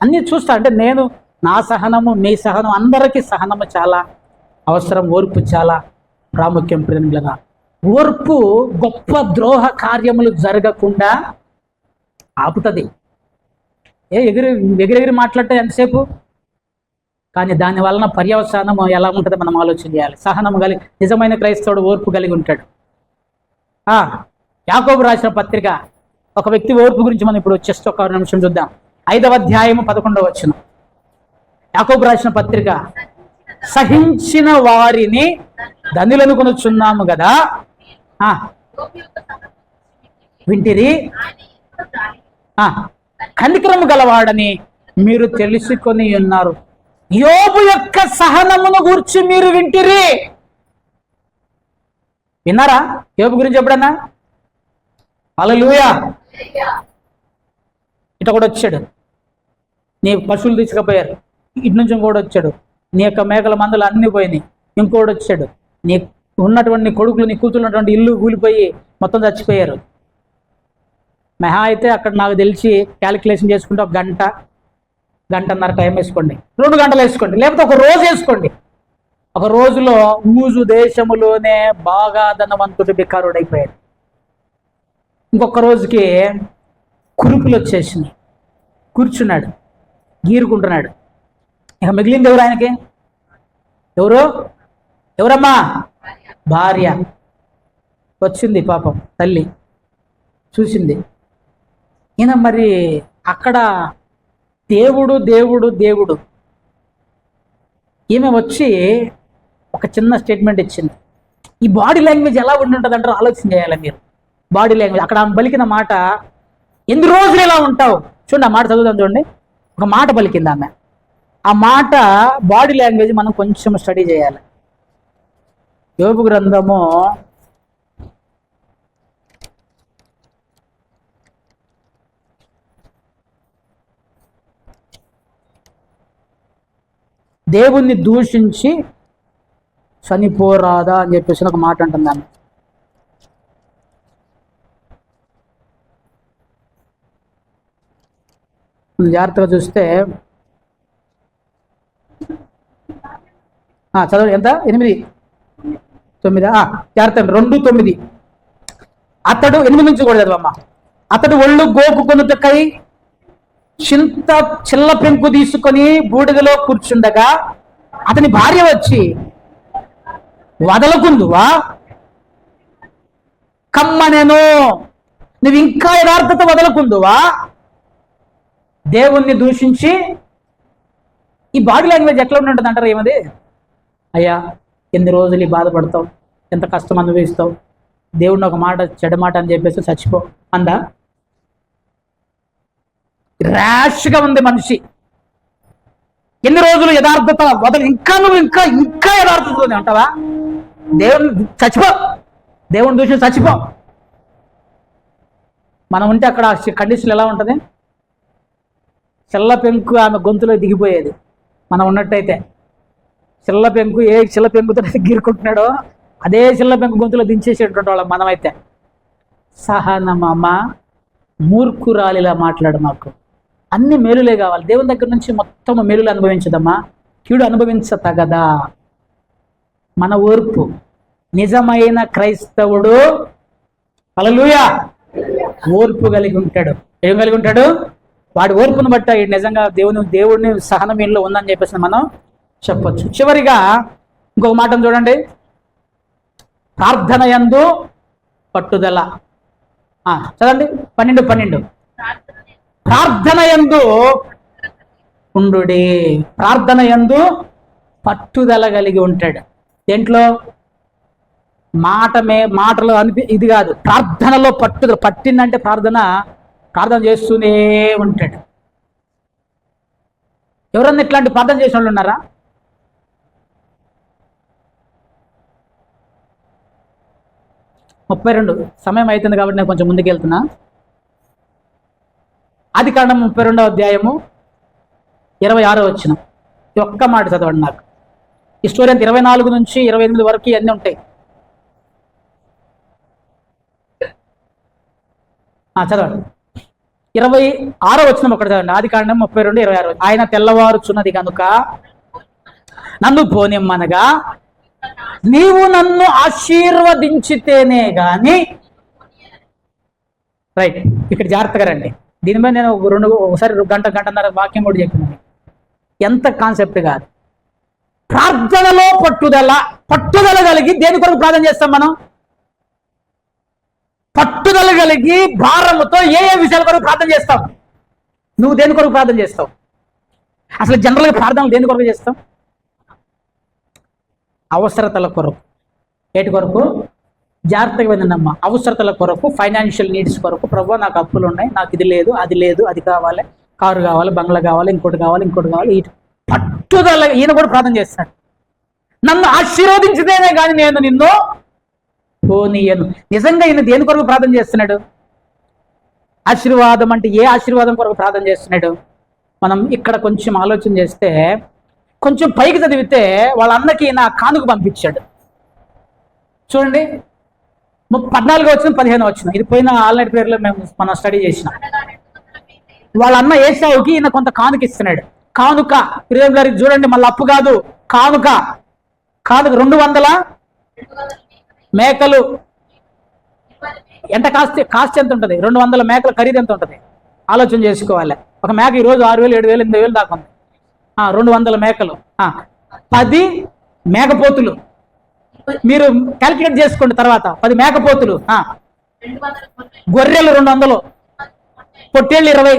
అన్నీ చూస్తా. అంటే నేను నా సహనము, మీ సహనం, అందరికీ సహనము చాలా అవసరం, ఓర్పు చాలా ప్రాముఖ్యం. ప్రియులారా, ఓర్పు గొప్ప ద్రోహ కార్యములు జరగకుండా ఆపుతుంది. ఎగిరెగిరి మాట్లాడితే ఎంతసేపు, కానీ దాని వలన పర్యవసానం ఎలా ఉంటుందో మనం ఆలోచన చేయాలి. సహనం కలిగి నిజమైన క్రైస్తవుడు ఓర్పు కలిగి ఉంటాడు. యాకోబు రాసిన పత్రిక, ఒక వ్యక్తి ఓర్పు గురించి మనం ఇప్పుడు జస్ట్ ఒక నిమిషం చూద్దాం. 5వ అధ్యాయము 11వ వచనం. యాకోబు రాసిన పత్రిక, సహించిన వారిని ధనులనుకొనుచున్నాము కదా, వింటిరి, కనికరము గలవాడని మీరు తెలుసుకొని ఉన్నారు. యోబు యొక్క సహనమును గూర్చి మీరు వింటిరి. విన్నారా యోబు గురించి ఎప్పుడన్నా? హల్లెలూయా. ఇట కూడా వచ్చాడు, నీ పశువులు తీసుకుపోయారు, ఇటు నుంచి ఇంకోటి వచ్చాడు, నీ యొక్క మేకల మందలు అన్నీ పోయినాయి, ఇంకోటి వచ్చాడు, నీ ఉన్నటువంటి కొడుకులు, నీ కూతురున్నటువంటి ఇల్లు కూలిపోయి మొత్తం చచ్చిపోయారు. మెహా అయితే అక్కడ నాకు తెలిసి క్యాలిక్యులేషన్ చేసుకుంటే ఒక గంటన్నర టైం వేసుకోండి, 2 గంటలు వేసుకోండి, లేకపోతే ఒక రోజు వేసుకోండి. ఒక రోజులో ఊజు దేశములోనే బాగా ధనవంతుడు బికారుడైపోయాడు. ఇంకొక రోజుకి కురుపులు వచ్చేసినాయి, కూర్చున్నాడు, గీరుకుంటున్నాడు. ఇక మిగిలింది ఎవరు ఆయనకి? ఎవరమ్మా? భార్య వచ్చింది, పాపం తల్లి చూసింది. ఈయన మరి అక్కడ దేవుడు దేవుడు దేవుడు, ఈమె వచ్చి ఒక చిన్న స్టేట్మెంట్ ఇచ్చింది. ఈ బాడీ లాంగ్వేజ్ ఎలా ఉంటుంటుంది అంటారు, ఆలోచన చేయాలి మీరు. బాడీ లాంగ్వేజ్ అక్కడ ఆమె పలికిన మాట, ఎన్ని రోజులు ఎలా ఉంటావు చూడండి. ఆ మాట చదువుదాం చూడండి. ఒక మాట పలికింది ఆమె. ఆ మాట బాడీ లాంగ్వేజ్ మనం కొంచెం స్టడీ చేయాలి. యోబు గ్రంథము 'దేవుణ్ణి దూషించి చనిపోరాదా' అని చెప్పేసి ఒక మాట అంటుంది ఆమె. జాగ్రత్తగా చూస్తే చదవండి. ఎంత? 8, 9. జాగ్రత్త 2:9. అతడు 8 నుంచి కూడా చదవమ్మా. అతడు ఒళ్ళు గోకు కొనుటకై చిల్ల పెంకు తీసుకొని బూడిదలో కూర్చుండగా అతని భార్య వచ్చి, వదలకుందువా కమ్మనెను, నువ్వు ఇంకా యథార్థత వదలకుందువా, దేవుణ్ణి దూషించి. ఈ బాడీ లాంగ్వేజ్ ఎట్లా ఉంటుంది అంటారు? ఏమది? అయ్యా, ఎన్ని రోజులు బాధపడతావు, ఎంత కష్టం అనుభవిస్తావు, దేవుడిని ఒక మాట చెడమాట అని చెప్పేసి చచ్చిపో అందా? ర్యాష్గా ఉంది మనిషి. ఎన్ని రోజులు యథార్థత వదలు, ఇంకా నువ్వు ఇంకా ఇంకా యథార్థతలోనే ఉంటావా? దేవుని చచ్చిపో, దేవుని దూషించి చచ్చిపో. మనం ఉంటే అక్కడ కండిషన్ ఎలా ఉంటుంది? చిల్ల పెంకు ఆమె గొంతులో దిగిపోయేది. మనం ఉన్నట్టయితే చిల్ల పెంకు, ఏ చిల్ల పెంకుతో గీరుకుంటున్నాడో అదే చిల్ల పెంకు గొంతులో దించేసేటువంటి వాళ్ళం మనమైతే. సహనమమ్మ, మూర్ఖురాలిలా మాట్లాడు, మాకు అన్ని మేలులే కావాలి. దేవుని దగ్గర నుంచి మొత్తం మేలులు అనుభవించదమ్మా, కీడు అనుభవించతగదా. మన ఓర్పు, నిజమైన క్రైస్తవుడు హల్లెలూయా ఓర్పు కలిగి ఉంటాడు. ఏం కలిగి ఉంటాడు? వాడి ఓర్పును బట్టి నిజంగా దేవుడిని సహనం ఇంట్లో ఉందని చెప్పేసి మనం చెప్పొచ్చు. చివరిగా ఇంకొక మాటను చూడండి, ప్రార్థన యందు పట్టుదల. చదండి 12. ప్రార్థన యందు ఉండుడి. ప్రార్థన యందు పట్టుదల కలిగి ఉంటాడు. దేంట్లో? మాటలు ఇది కాదు, ప్రార్థనలో పట్టుదల. పట్టిందంటే ప్రార్థన చేస్తూనే ఉంటాడు. ఎవరన్నా ఇట్లాంటి ప్రార్థన చేసిన వాళ్ళు ఉన్నారా? ముప్పై 32 సమయం అవుతుంది కాబట్టి నేను కొంచెం ముందుకు వెళ్తున్నా. ఆదికాండం 32వ అధ్యాయము 26వ వచనం. ఈ ఒక్క మాట చదవండి నాకు. ఈ స్టోరీ అంతా 24 నుంచి 28 వరకు ఇవన్నీ ఉంటాయి. చదవండి. 26వ వచనం ఒకటి చదవండి. ఆదికాండం 32, 26. ఆయన తెల్లవారుచున్నది కనుక నన్ను పోనిమ్మనగా నీవు నన్ను ఆశీర్వదించితేనే గాని. రైట్, ఇక్కడ జాగ్రత్తగా రండి. దీని మీద నేను ఒకసారి గంటన్నర వాక్యం కూడా చెప్పినాను. ఎంత కాన్సెప్ట్ కాదు. ప్రార్థనలో పట్టుదల కలిగి దేని కొరకు ప్రార్థన చేస్తాం మనం? పట్టుదల కలిగి భారముతో ఏ విషయాల కొరకు ప్రార్థన చేస్తాం? నువ్వు దేని కొరకు ప్రార్థన చేస్తావు? అసలు జనరల్గా ప్రార్థనలు దేని కొరకు చేస్తాం? అవసరతల కొరకు. ఏటి కొరకు? జాగ్రత్తగా వినమ్మా. అవసరతల కొరకు, ఫైనాన్షియల్ నీడ్స్ కొరకు. ప్రభువా నాకు అప్పులు ఉన్నాయి, నాకు ఇది లేదు, అది లేదు, అది కావాలి, కారు కావాలి, బంగ్లా కావాలి, ఇంకోటి కావాలి. పట్టుదల. ఈయన కూడా ప్రార్థన చేస్తాడు. నన్ను ఆశీర్వదించితేనే కానీ నేను నిన్ను పోనీయను. నిజంగా ఈయన దేని కొరకు ప్రార్థన చేస్తున్నాడు? ఆశీర్వాదం అంటే ఏ ఆశీర్వాదం కొరకు ప్రార్థన చేస్తున్నాడు? మనం ఇక్కడ కొంచెం ఆలోచన చేస్తే, కొంచెం పైకి చదివితే వాళ్ళ అన్నకి నా కానుక పంపించాడు. చూడండి, 14వ వచనం 15వ వచనం. ఇది పోయిన ఆల్రెడీ పేరులో మనం స్టడీ చేసినాం. వాళ్ళ అన్న ఏశావుకి ఈయన కొంత కానుక ఇస్తున్నాడు. కానుక గారికి చూడండి, మళ్ళీ అప్పు కాదు, కానుక 200 మేకలు. ఎంత కాస్ట్ ఎంత ఉంటుంది? 200 మేకల ఖరీదు ఎంత ఉంటుంది? ఆలోచన చేసుకోవాలి. ఒక మేక ఈరోజు 6,000, 7,000, 8,000 దాకా ఉంది. 200 మేకలు, 10 మేకపోతులు. మీరు క్యాల్కులేట్ చేసుకోండి తర్వాత. 10 మేకపోతులు, గొర్రెలు 200, పొట్టేళ్ళు 20,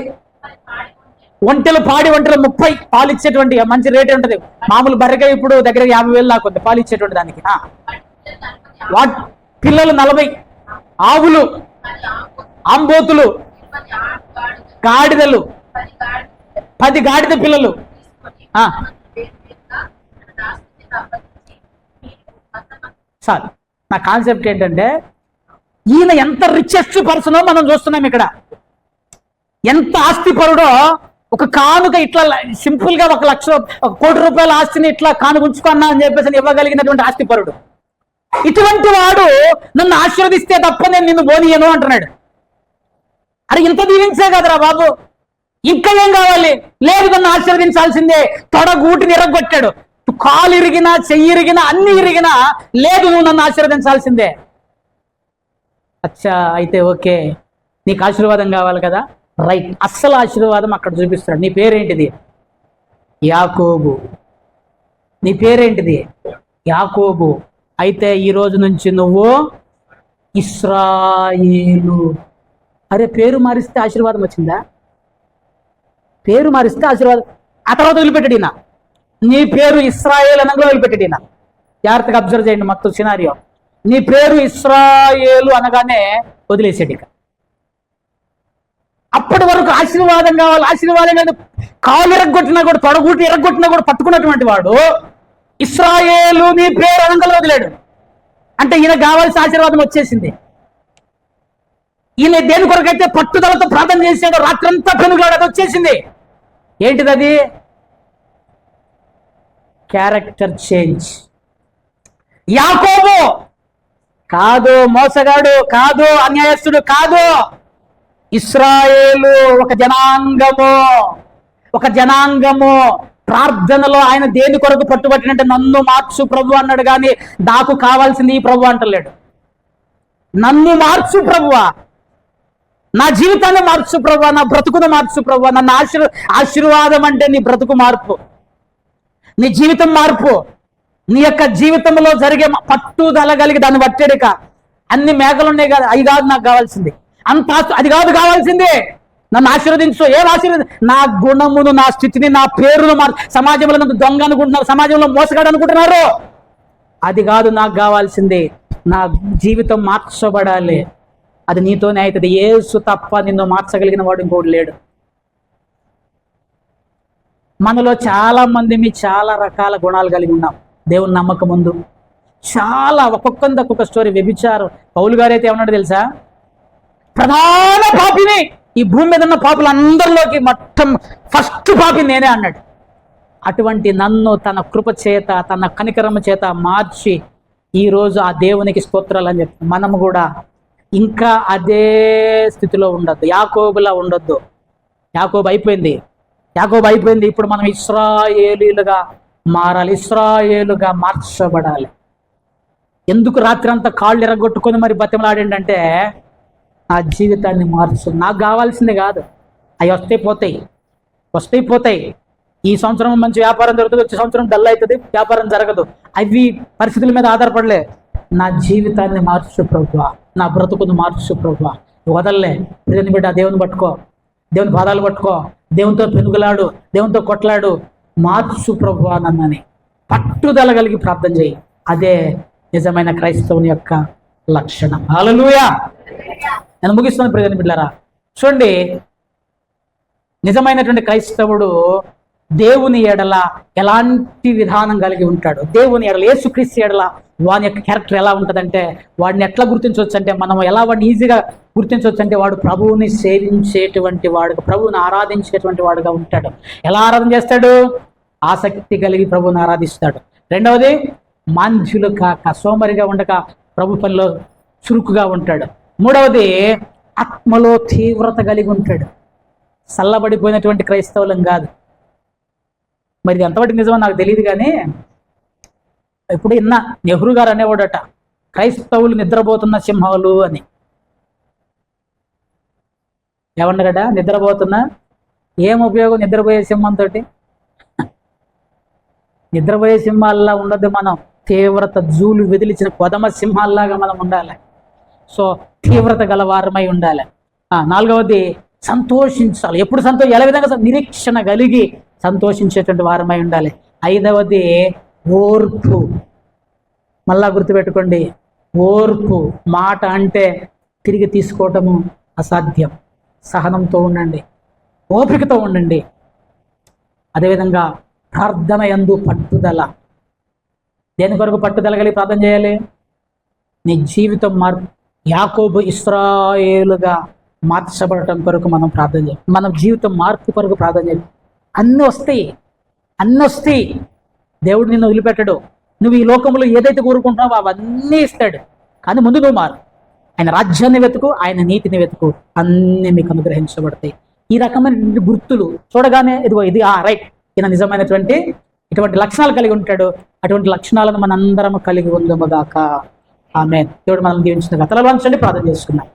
ఒంటెలు, పాడి ఒంటెలు 30. పాలు ఇచ్చేటువంటి మంచి రేట్ ఉంటుంది. మామూలు బర్రెగా ఇప్పుడు దగ్గర 50,000 దాకా ఉంది పాలు ఇచ్చేటువంటి దానికి. పిల్లలు 40, ఆవులు, ఆంబోతులు, గాడిదలు 10 గాడిద పిల్లలు. సార్, నా కాన్సెప్ట్ ఏంటంటే, ఈయన ఎంత రిచెస్ట్ పర్సనో మనం చూస్తున్నాం ఇక్కడ. ఎంత ఆస్తిపరుడో. ఒక కానుక ఇట్లా సింపుల్ గా 1 కోటి రూపాయల ఆస్తిని ఇట్లా కానుకుంచుకున్నా అని చెప్పేసి ఇవ్వగలిగినటువంటి ఆస్తిపరుడు. ఇటువంటి వాడు నన్ను ఆశీర్వదిస్తే తప్ప నేను నిన్ను బోనియను అంటున్నాడు. అరే, ఇంత దీవించే కదరా బాబు, ఇంకా ఏం కావాలి? లేదు, నన్ను ఆశీర్వదించాల్సిందే. తొడగూటిని ఇరగొట్టాడు. కాలు ఇరిగినా, చెయ్యి ఇరిగినా, అన్ని ఇరిగినా, లేదు నువ్వు నన్ను ఆశీర్వదించాల్సిందే. అచ్చా, అయితే ఓకే, నీకు ఆశీర్వాదం కావాలి కదా, రైట్. అస్సలు ఆశీర్వాదం అక్కడ చూపిస్తాడు. నీ పేరేంటిది? యాకోబు. నీ పేరేంటిది? యాకోబు. అయితే ఈ రోజు నుంచి నువ్వు ఇశ్రాయేలు. అరే, పేరు మారిస్తే ఆశీర్వాదం వచ్చిందా? పేరు మారిస్తే ఆశీర్వాదం. ఆ తర్వాత వదిలిపెట్టాడు ఈయన. నీ పేరు ఇశ్రాయేలు అనగా వదిలిపెట్టాడు ఈయన. జాగ్రత్తగా అబ్జర్వ్ చేయండి మొత్తం సినారియో. నీ పేరు ఇశ్రాయేలు అనగానే వదిలేసాడు. ఇక అప్పటి వరకు ఆశీర్వాదం కావాలి, ఆశీర్వాదం కాదు. కాలు ఎరగొట్టినా కూడా, తొడగూటి ఎరగొట్టినా కూడా పట్టుకున్నటువంటి వాడు ఇశ్రాయేలు నీ పేరు అనగలు వదిలాడు. అంటే ఈయన కావాల్సిన ఆశీర్వాదం వచ్చేసింది. ఈయన దేని కొరకైతే పట్టుదలతో ప్రార్థన చేసాడో, రాత్రంతా పెనుగాడు, అది వచ్చేసింది. ఏంటిది అది? Character change. యాకోబు కాదు, మోసగాడు కాదు, అన్యాయస్తుడు కాదు. ఇశ్రాయేలు ఒక జనాంగము. ప్రార్థనలో ఆయన దేని కొరకు పట్టుబట్టినంటే, నన్ను మార్చు ప్రభు అన్నాడు. కానీ నాకు కావాల్సింది ఈ ప్రభు అంటలేడు. నన్ను మార్చు ప్రభువా, నా జీవితాన్ని మార్చు ప్రభువా, నా బ్రతుకును మార్చు ప్రభువా. నన్ను ఆశీర్వాదం అంటే నీ బ్రతుకు మార్పు, నీ జీవితం మార్పు, నీ యొక్క జీవితంలో జరిగే పట్టుదల కలిగి దాన్ని పట్టాడుక. అన్ని మేకలు ఉన్నాయి కదా, అవి కాదు నాకు కావాల్సింది. అంత అది కాదు కావాల్సిందే. నన్ను ఆశీర్వదించు. ఏం ఆశీర్వది? నా గుణమును, నా స్థితిని, నా పేరును సమాజంలో నన్ను దొంగ అనుకుంటున్నారు, సమాజంలో మోసగాడు అనుకుంటున్నారు. అది కాదు నాకు కావాల్సింది. నా జీవితం మార్చబడాలి, అది నీతోనే అవుతుంది. యేసు తప్ప నిన్ను మార్చగలిగిన వాడు ఇంకోటి లేడు. మనలో చాలా మంది చాలా రకాల గుణాలు కలిగి ఉన్నాం. దేవుని నమ్మకం ముందు చాలా ఒక్కొక్క స్టోరీ. వ్యభిచారం, పౌలు గారు అయితే ఏమన్నాడు తెలుసా? ప్రధాన పాపిని, ఈ భూమి మీద ఉన్న పాపులందరిలోకి ఫస్ట్ పాపి నేనే అన్నాడు. అటువంటి నన్ను తన కృప చేత, తన కనికరమ చేత మార్చి ఈరోజు ఆ దేవునికి స్తోత్రాలు అని చెప్పి మనము కూడా ఇంకా అదే స్థితిలో ఉండొద్దు. యాకోబులా ఉండొద్దు. యాకోబు అయిపోయింది. ఇప్పుడు మనం ఇశ్రాయేలీలుగా మారాలి, ఇశ్రాయేలుగా మార్చబడాలి. ఎందుకు రాత్రి అంతా కాళ్ళు ఎరగొట్టుకొని మరి బతిమలాడిండంటే, నా జీవితాన్ని మార్చు. నాకు కావాల్సింది కాదు, అవి వస్తాయి పోతాయి. ఈ సంవత్సరం మంచి వ్యాపారం జరుగుతుంది, వచ్చే సంవత్సరం డల్ అవుతుంది, వ్యాపారం జరగదు. అవి పరిస్థితుల మీద ఆధారపడలే. నా జీవితాన్ని మార్చు ప్రభువా, నా బ్రతుకును మార్చు ప్రభువా. వదల్లే ప్రజని బిడ్డ, దేవుని పట్టుకో, దేవుని పాదాలు పట్టుకో, దేవునితో పెనుగులాడు, దేవునితో కొట్లాడు. మార్చు ప్రభువా నన్నని పట్టుదల కలిగి ప్రార్థన చేయి. అదే నిజమైన క్రైస్తవుని యొక్క లక్షణం. హల్లెలూయా. నేను ముగిస్తున్నాను ప్రజని బిడ్డలారా. చూడండి, నిజమైనటువంటి క్రైస్తవుడు దేవుని ఎడల ఎలాంటి విధానం కలిగి ఉంటాడు. దేవుని ఎడల, యేసుక్రీస్తు ఎడల వాని యొక్క క్యారెక్టర్ ఎలా ఉంటుందంటే, వాడిని ఎట్లా గుర్తించవచ్చు అంటే, మనం ఎలా వాడిని ఈజీగా గుర్తించవచ్చు అంటే, వాడు ప్రభువుని సేవించేటువంటి వాడుగా, ప్రభువుని ఆరాధించేటువంటి వాడుగా ఉంటాడు. ఎలా ఆరాధన చేస్తాడు? ఆసక్తి కలిగి ప్రభువుని ఆరాధిస్తాడు. రెండవది, మాంద్యులు కాక, సోమరిగా ఉండక ప్రభు పనిలో చురుకుగా ఉంటాడు. మూడవది, ఆత్మలో తీవ్రత కలిగి ఉంటాడు. చల్లబడిపోయినటువంటి క్రైస్తవులం కాదు. మరి ఇది ఎంతవరకు నిజమో నాకు తెలియదు, కానీ ఇప్పుడు ఇన్న నెహ్రూ గారు అనేవాడట, క్రైస్తవులు నిద్రపోతున్న సింహాలు అని. ఏమన్నారట? నిద్రపోతున్నా. ఏం ఉపయోగం నిద్రపోయే సింహంతో? నిద్రపోయే సింహాల్లా ఉండదు మనం. తీవ్రత జూలు వెదిలిచిన కొదమ సింహాల్లాగా మనం ఉండాలి. సో తీవ్రత గలవారమై ఉండాలి. నాలుగవది, సంతోషించాలి. ఎప్పుడు ఎలా విధంగా నిరీక్షణ కలిగి సంతోషించేటువంటి వారమై ఉండాలి. ఐదవది, ఓర్పు. మళ్ళా గుర్తుపెట్టుకోండి, ఓర్పు. మాట అంటే తిరిగి తీసుకోవటము అసాధ్యం. సహనంతో ఉండండి, ఓపికతో ఉండండి. అదేవిధంగా ప్రార్థన యందు పట్టుదల. దేని కొరకు పట్టుదల కలిగి ప్రార్థన చేయాలి? నీ జీవితం యాకోబు ఇశ్రాయేలుగా మార్చబడటం కొరకు మనం ప్రార్థన చేయాలి. మన జీవితం మార్పు కొరకు ప్రార్థన చేయాలి. అన్నీ వస్తాయి. దేవుడు నిన్ను వదిలిపెట్టడు. నువ్వు ఈ లోకంలో ఏదైతే కోరుకుంటున్నావో అవన్నీ ఇస్తాడు. కానీ ముందు నువ్వు మారు. ఆయన రాజ్యాన్ని వెతుకు, ఆయన నీతిని వెతుకు, అన్నీ మీకు అనుగ్రహించబడతాయి. ఈ రకమైన గుర్తులు చూడగానే ఇది రైట్, ఈయన నిజమైనటువంటి ఇటువంటి లక్షణాలు కలిగి ఉంటాడు. అటువంటి లక్షణాలను మనందరం కలిగి ఉందముగాక. ఆమేన్. దేవుడు మనల్ని దీవించిన గతల వంచండి. ప్రార్థన చేసుకున్నాం.